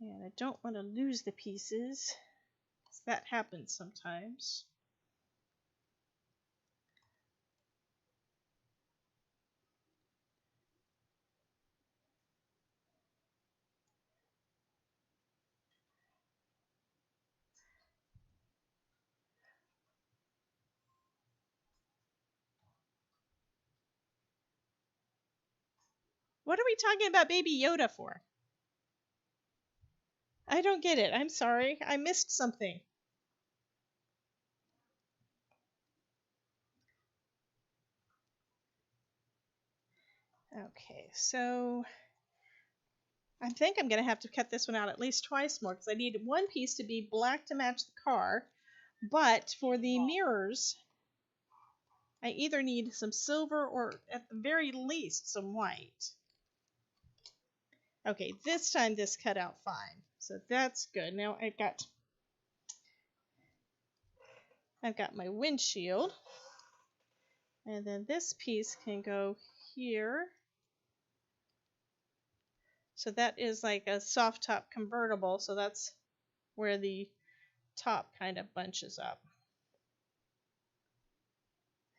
And I don't want to lose the pieces, because that happens sometimes. What are we talking about Baby Yoda for? I don't get it. I'm sorry. I missed something. Okay, so I think I'm going to have to cut this one out at least twice more because I need one piece to be black to match the car, but for the mirrors, I either need some silver or at the very least some white. Okay, this time this cut out fine, so that's good. Now I've got my windshield, and then this piece can go here. So that is like a soft top convertible, so that's where the top kind of bunches up.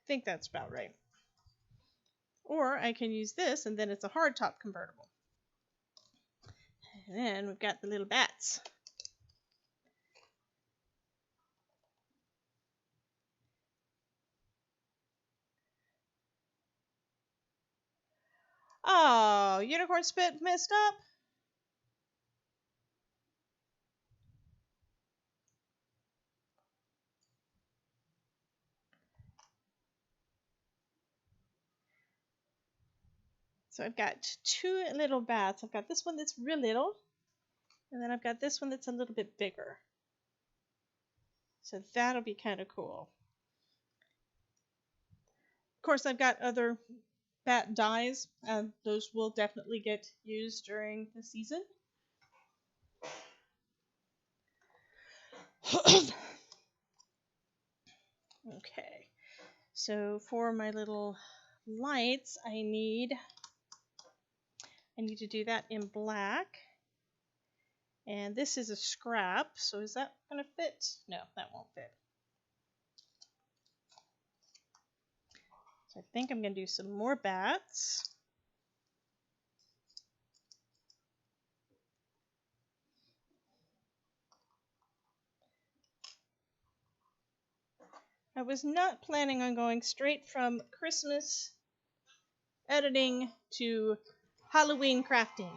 I think that's about right. Or I can use this, and then it's a hard top convertible. And then we've got the little bats. Oh, unicorn spit messed up. So I've got two little bats. I've got this one that's real little, and then I've got this one that's a little bit bigger. So that'll be kind of cool. Of course, I've got other bat dies. Those will definitely get used during the season. Okay, so for my little lights, I need to do that in black. And this is a scrap, so is that going to fit? No, that won't fit. So I think I'm going to do some more bats. I was not planning on going straight from Christmas editing to Halloween crafting.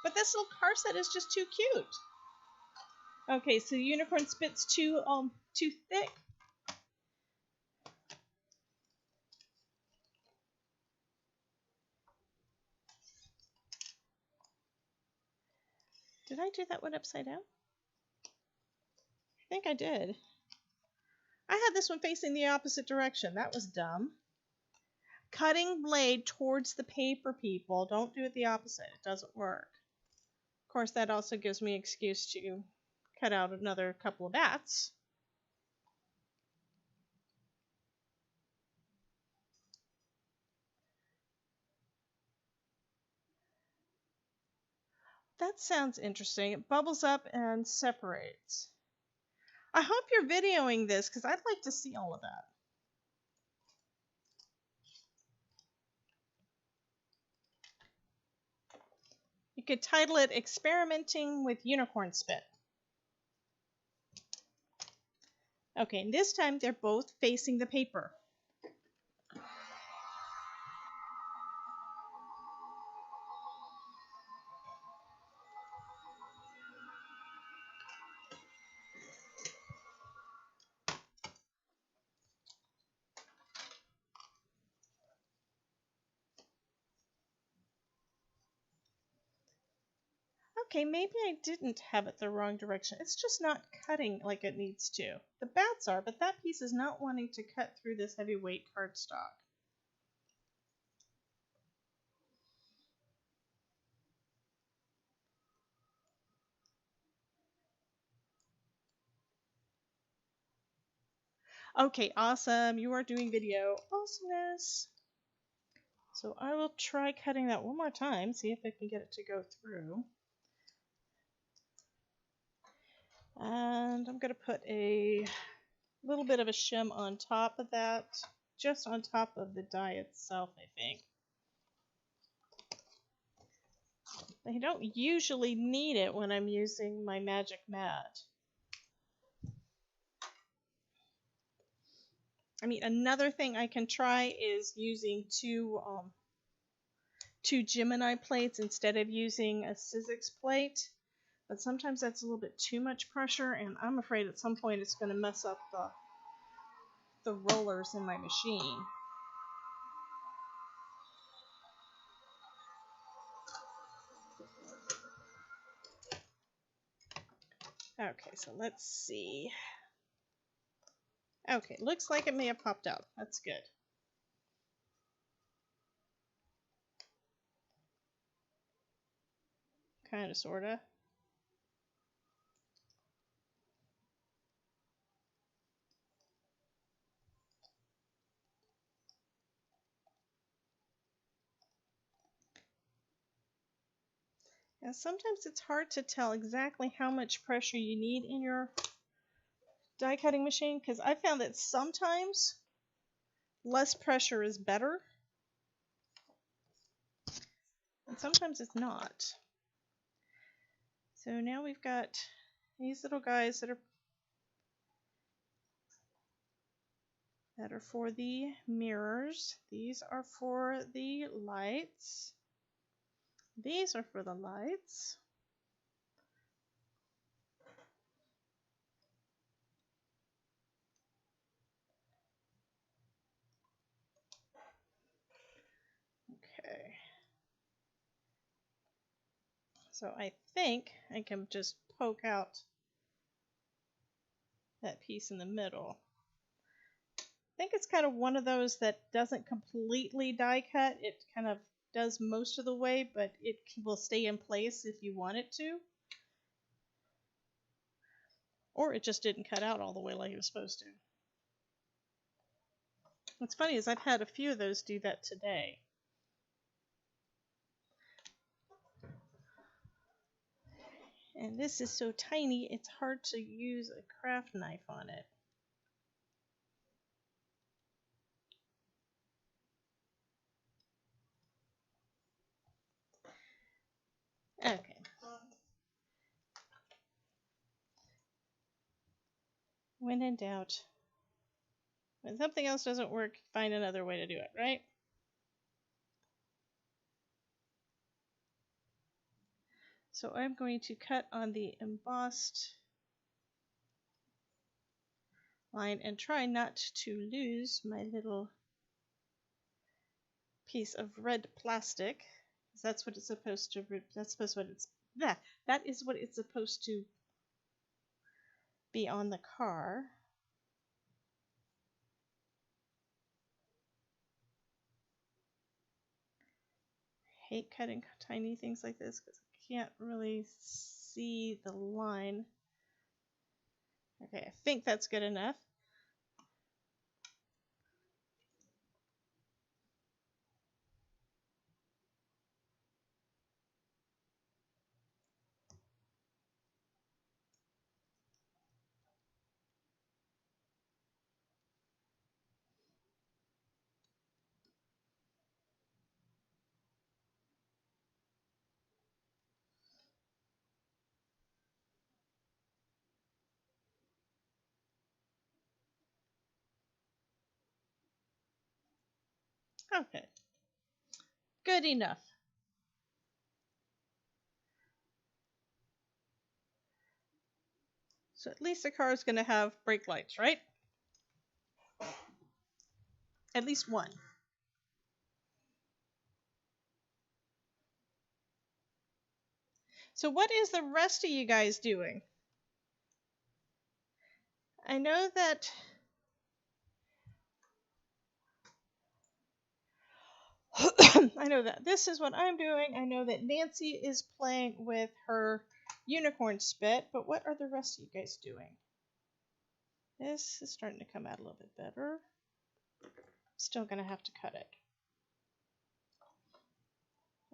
But this little car set is just too cute. Okay, so the unicorn spit's too thick. Did I do that one upside down? I think I did. I had this one facing the opposite direction. That was dumb. Cutting blade towards the paper, people. Don't do it the opposite. It doesn't work. Of course, that also gives me an excuse to cut out another couple of bats. That sounds interesting. It bubbles up and separates. I hope you're videoing this because I'd like to see all of that. You could title it Experimenting with Unicorn Spit. Okay, and this time they're both facing the paper. Okay, maybe I didn't have it the wrong direction. It's just not cutting like it needs to. The bats are, but that piece is not wanting to cut through this heavyweight cardstock. Okay, awesome. You are doing video. Awesomeness. So I will try cutting that one more time, see if I can get it to go through. And I'm going to put a little bit of a shim on top of that, just on top of the die itself, I think. I don't usually need it when I'm using my magic mat. I mean, another thing I can try is using two Gemini plates instead of using a Sizzix plate. But sometimes that's a little bit too much pressure, and I'm afraid at some point it's going to mess up the rollers in my machine. Okay, so let's see. Okay, looks like it may have popped out. That's good. Kind of, sort of. And sometimes it's hard to tell exactly how much pressure you need in your die cutting machine, because I found that sometimes less pressure is better, and sometimes it's not. So now we've got these little guys that are for the mirrors. These are for the lights. These are for the lights. Okay. So I think I can just poke out that piece in the middle. I think it's kind of one of those that doesn't completely die cut. It kind of does most of the way, but it will stay in place if you want it to. Or it just didn't cut out all the way like it was supposed to. What's funny is I've had a few of those do that today. And this is so tiny, it's hard to use a craft knife on it. Okay. When in doubt, when something else doesn't work, find another way to do it, right? So I'm going to cut on the embossed line and try not to lose my little piece of red plastic, because that's what it's supposed to. That is what it's supposed to be on the car. I hate cutting tiny things like this because I can't really see the line. Okay, I think that's good enough. Okay, good enough. So at least the car is going to have brake lights, right? At least one. So what is the rest of you guys doing? I know that this is what I'm doing. I know that Nancy is playing with her unicorn spit, but what are the rest of you guys doing? This is starting to come out a little bit better. Still gonna have to cut it.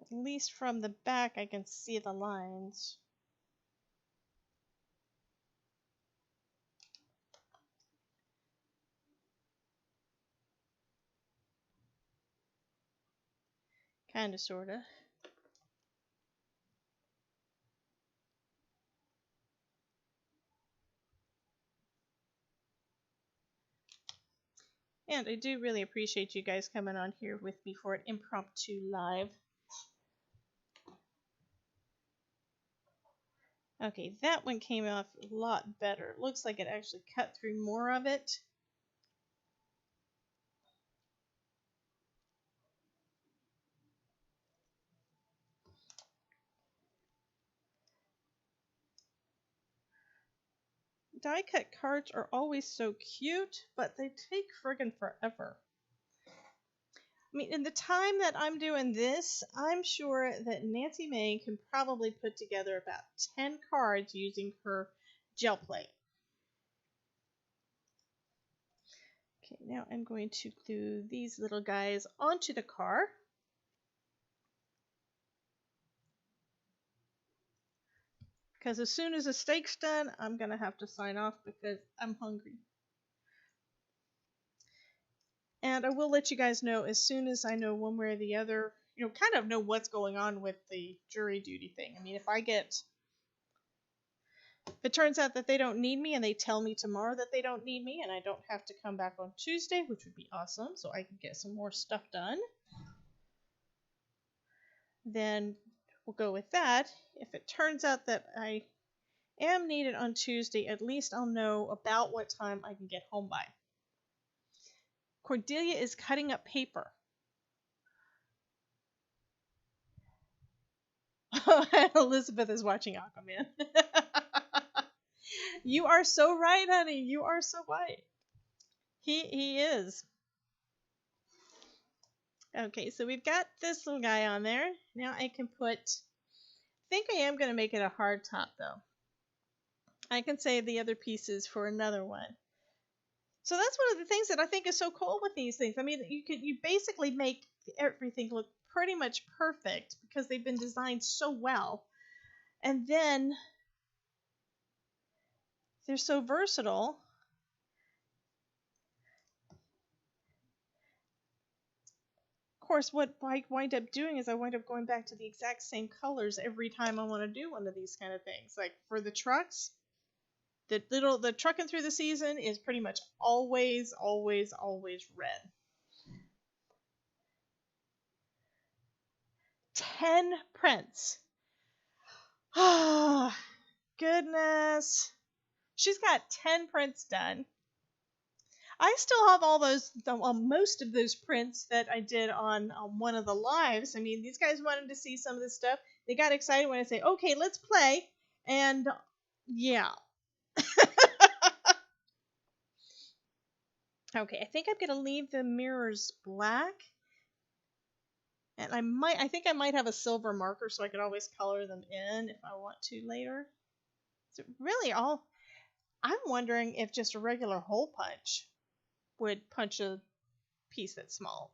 At least from the back I can see the lines. Kinda, sorta. And I do really appreciate you guys coming on here with me for an impromptu live. Okay, that one came off a lot better. It looks like it actually cut through more of it. Die cut cards are always so cute, but they take friggin' forever. I mean, in the time that I'm doing this, I'm sure that Nancy May can probably put together about 10 cards using her gel plate. Okay, now I'm going to glue these little guys onto the car. Because as soon as the steak's done, I'm going to have to sign off because I'm hungry. And I will let you guys know as soon as I know one way or the other, kind of know what's going on with the jury duty thing. I mean, if it turns out that they don't need me and they tell me tomorrow that they don't need me and I don't have to come back on Tuesday, which would be awesome, so I can get some more stuff done, then we'll go with that. If it turns out that I am needed on Tuesday, at least I'll know about what time I can get home by. Cordelia is cutting up paper. Elizabeth is watching Aquaman. You are so right, honey. You are so right. He is. Okay, so we've got this little guy on there. Now I can I think I am going to make it a hard top, though. I can save the other pieces for another one. So that's one of the things that I think is so cool with these things. I mean, you basically make everything look pretty much perfect because they've been designed so well. And then they're so versatile. Of course, what I wind up doing is I wind up going back to the exact same colors every time I want to do one of these kind of things. Like for the trucks, the trucking through the season is pretty much always red. 10 prints. Oh, goodness. She's got 10 prints done. I still have all those, most of those prints that I did on one of the lives. I mean, these guys wanted to see some of this stuff. They got excited when I say, okay, let's play. And yeah. Okay, I think I'm going to leave the mirrors black. And I think I might have a silver marker so I could always color them in if I want to later. So really I'm wondering if just a regular hole punch would punch a piece that's small.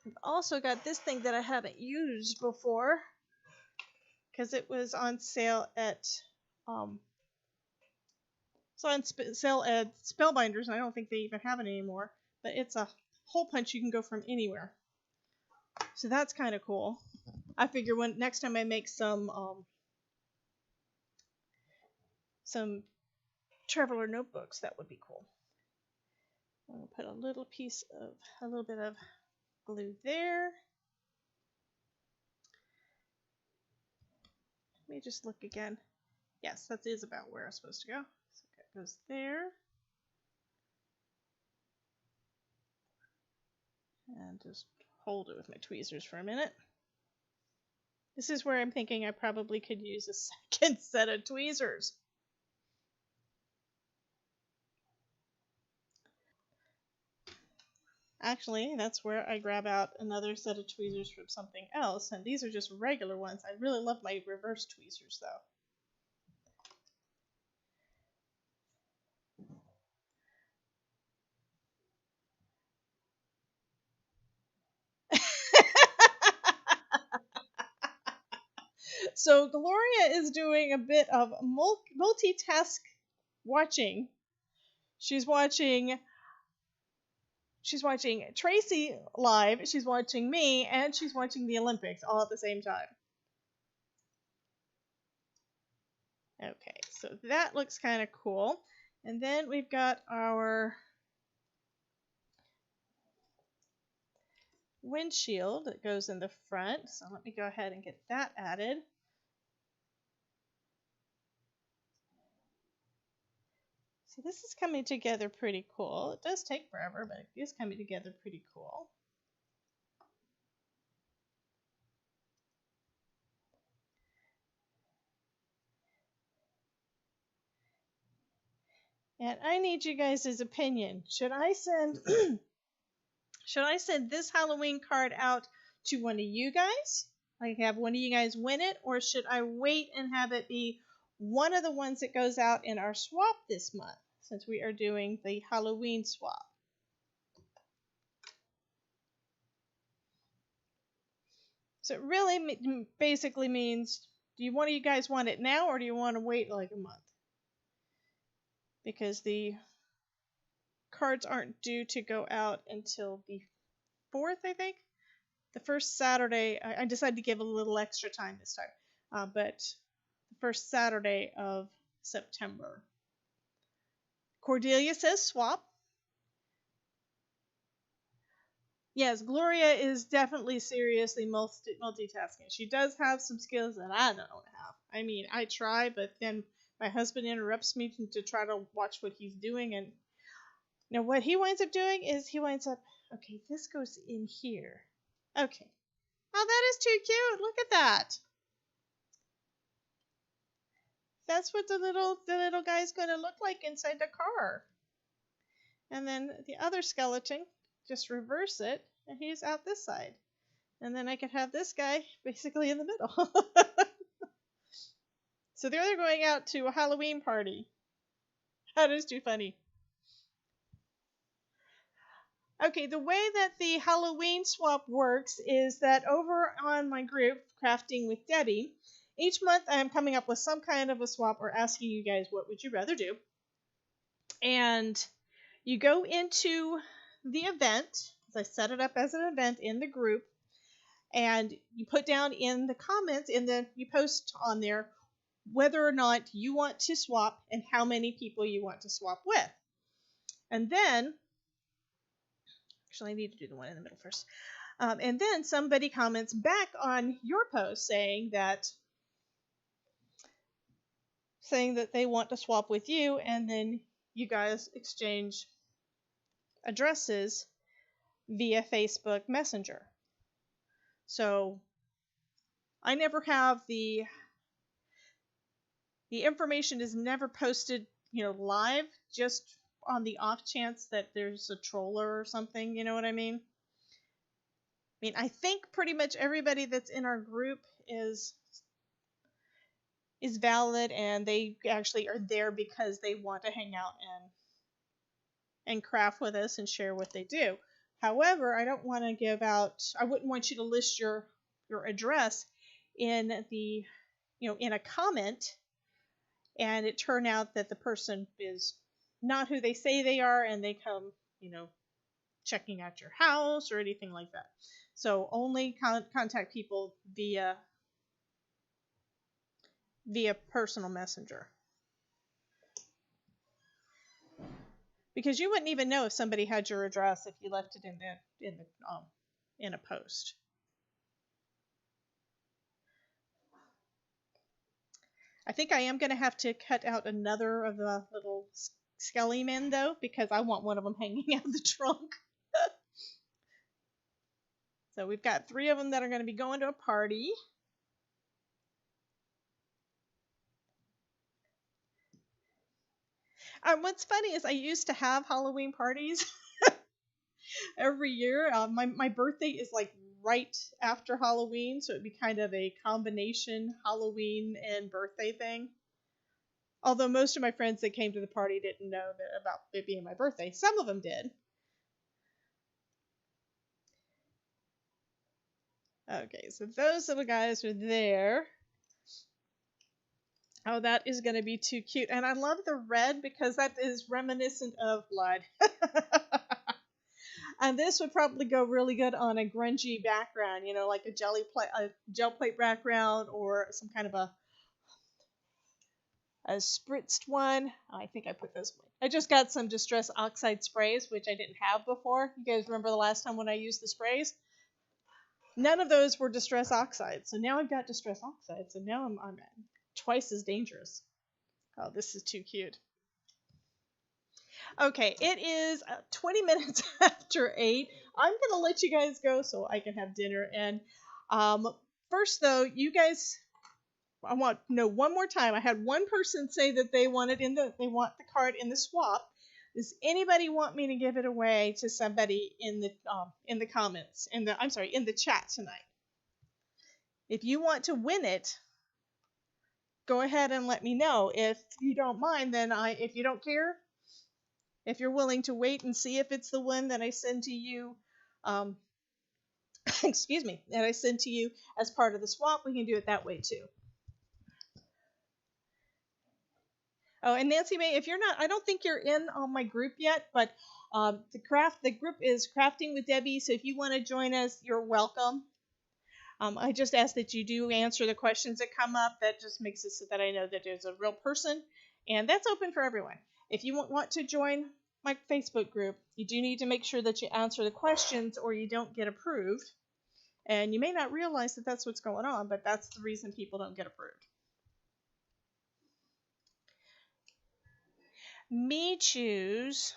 I've also got this thing that I haven't used before because it was on sale at Spellbinders, and I don't think they even have it anymore. But it's a hole punch you can go from anywhere. So that's kind of cool. I figure next time I make some traveler notebooks, that would be cool. I'm going to put a little bit of glue there. Let me just look again. Yes, that is about where I'm supposed to go. So that goes there. And just hold it with my tweezers for a minute. This is where I'm thinking I probably could use a second set of tweezers. Actually, that's where I grab out another set of tweezers from something else, and these are just regular ones. I really love my reverse tweezers, though. So Gloria is doing a bit of multitask watching. She's watching Tracy live, she's watching me, and she's watching the Olympics all at the same time. Okay, so that looks kind of cool. And then we've got our windshield that goes in the front. So let me go ahead and get that added. So this is coming together pretty cool. It does take forever, but it is coming together pretty cool. And I need you guys' opinion. Should I send this Halloween card out to one of you guys? Like have one of you guys win it, or should I wait and have it be one of the ones that goes out in our swap this month, since we are doing the Halloween swap? So it really basically means, do you want you guys want it now, or do you want to wait like a month? Because the cards aren't due to go out until the 4th, I think. The first Saturday, I decided to give a little extra time this time, but the first Saturday of September. Cordelia says swap. Yes, Gloria is definitely seriously multitasking. She does have some skills that I don't have. I mean, I try, but then my husband interrupts me to try to watch what he's doing, and now what he winds up doing is okay, this goes in here. Okay. Oh, that is too cute. Look at that. That's what the little guy's going to look like inside the car. And then the other skeleton, just reverse it, and he's out this side. And then I could have this guy basically in the middle. So they're going out to a Halloween party. That is too funny. Okay, the way that the Halloween swap works is that over on my group, Crafting with Debbie, each month I am coming up with some kind of a swap or asking you guys what would you rather do. And you go into the event, I set it up as an event in the group, and you put down in the comments, and then you post on there whether or not you want to swap and how many people you want to swap with. And then, actually I need to do the one in the middle first. And then somebody comments back on your post saying that they want to swap with you, and then you guys exchange addresses via Facebook Messenger. So I never have the information is never posted, live, just on the off chance that there's a troller or something, you know what I mean? I think pretty much everybody that's in our group is valid, and they actually are there because they want to hang out and craft with us and share what they do. However, I don't want to give out, I wouldn't want you to list your address in the, in a comment, and it turn out that the person is not who they say they are, and they come, checking out your house or anything like that. So only contact people via personal messenger. Because you wouldn't even know if somebody had your address if you left it in a post. I think I am going to have to cut out another of the little skelly men, though, because I want one of them hanging out of the trunk. So we've got 3 of them that are going to be going to a party. What's funny is I used to have Halloween parties every year. My birthday is like right after Halloween, so it'd be kind of a combination Halloween and birthday thing. Although most of my friends that came to the party didn't know about it being my birthday. Some of them did. Okay, so those little guys are there. Oh, that is going to be too cute. And I love the red because that is reminiscent of blood. And this would probably go really good on a grungy background, like a gel plate background, or some kind of a spritzed one. I think I put this one. I just got some Distress Oxide sprays, which I didn't have before. You guys remember the last time when I used the sprays? None of those were Distress Oxide. So now I've got Distress Oxide. So now I'm twice as dangerous. Oh, this is too cute. Okay, it is 20 minutes after 8. I'm going to let you guys go so I can have dinner. And first, though, you guys, I want to know one more time. I had one person say that they want the card in the swap. Does anybody want me to give it away to somebody in the comments, in the chat tonight? If you want to win it, go ahead and let me know. If you don't mind, then if you don't care, if you're willing to wait and see if it's the one that I send to you, excuse me, that I send to you as part of the swap, we can do it that way too. Oh, and Nancy May, if you're not, I don't think you're in on my group yet, but the group is Crafting with Debbie, so if you want to join us, you're welcome. I just ask that you do answer the questions that come up. That just makes it so that I know that there's a real person, and that's open for everyone. If you want to join my Facebook group, you do need to make sure that you answer the questions or you don't get approved. And you may not realize that that's what's going on, but that's the reason people don't get approved. Me choose.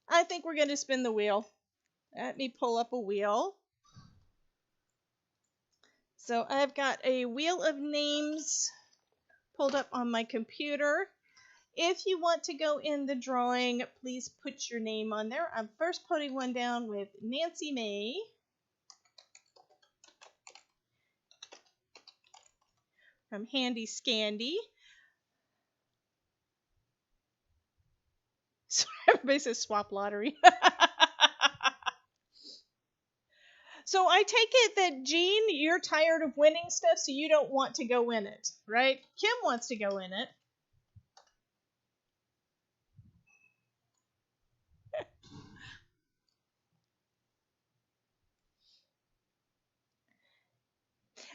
I think we're going to spin the wheel. Let me pull up a wheel. So I've got a wheel of names pulled up on my computer. If you want to go in the drawing, please put your name on there. I'm first putting one down with Nancy May. from Handy Scandy. So everybody says swap lottery. So I take it that, Jean, you're tired of winning stuff, so you don't want to go in it, right? Kim wants to go in it.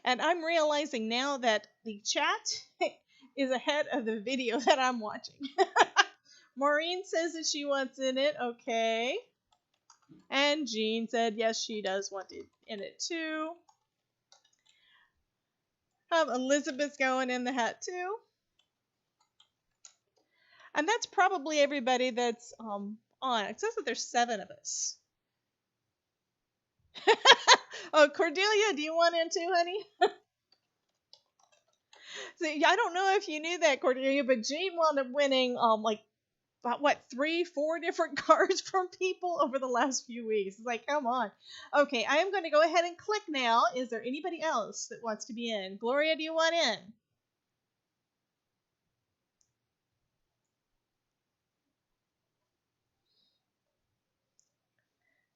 And I'm realizing now that the chat is ahead of the video that I'm watching. Maureen says that she wants in it. Okay. And Jean said, yes, she does want it in it too. Elizabeth's going in the hat too. And that's probably everybody that's on. It says that there's 7 of us. Oh, Cordelia, do you want in too, honey? So, I don't know if you knew that, Cordelia, but Jean wound up winning about 3-4 different cards from people over the last few weeks. It's like, come on. Okay, I am going to go ahead and click now. Is there anybody else that wants to be in? Gloria, do you want in?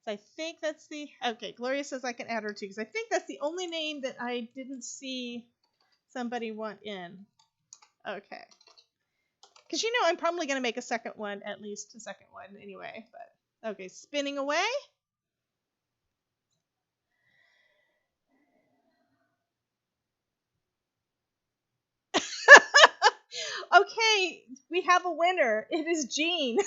So I think that's the... Okay, Gloria says I can add her too, because I think that's the only name that I didn't see somebody want in. Okay. Because I'm probably going to make a second one, at least a second one anyway. But okay, spinning away. Okay, we have a winner. It is Jean.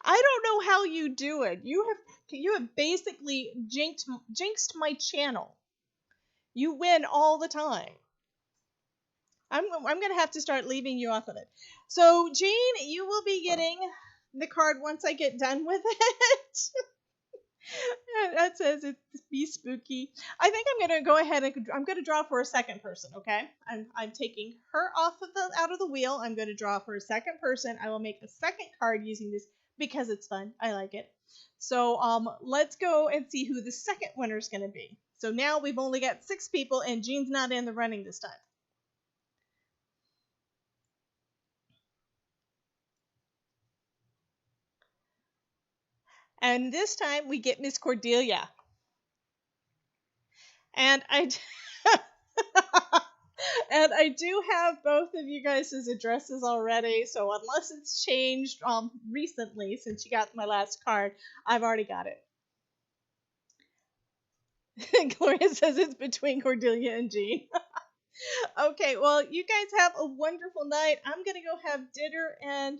I don't know how you do it. You have basically jinxed my channel. You win all the time. I'm going to have to start leaving you off of it. So, Jean, you will be getting the card once I get done with it. That says it's be spooky. I think I'm going to go ahead and I'm going to draw for a second person, okay? I'm taking her out of the wheel. I'm going to draw for a second person. I will make a second card using this because it's fun. I like it. So let's go and see who the second winner is going to be. So now we've only got 6 people, and Jean's not in the running this time. And this time we get Miss Cordelia. And I do have both of you guys' addresses already, so unless it's changed recently since you got my last card, I've already got it. Gloria says it's between Cordelia and Jean. Okay, well, you guys have a wonderful night. I'm going to go have dinner, and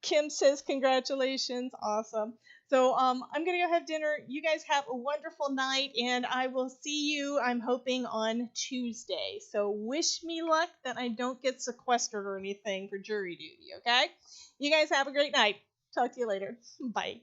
Kim says congratulations. Awesome. So I'm going to go have dinner. You guys have a wonderful night, and I will see you, I'm hoping, on Tuesday. So wish me luck that I don't get sequestered or anything for jury duty, okay? You guys have a great night. Talk to you later. Bye.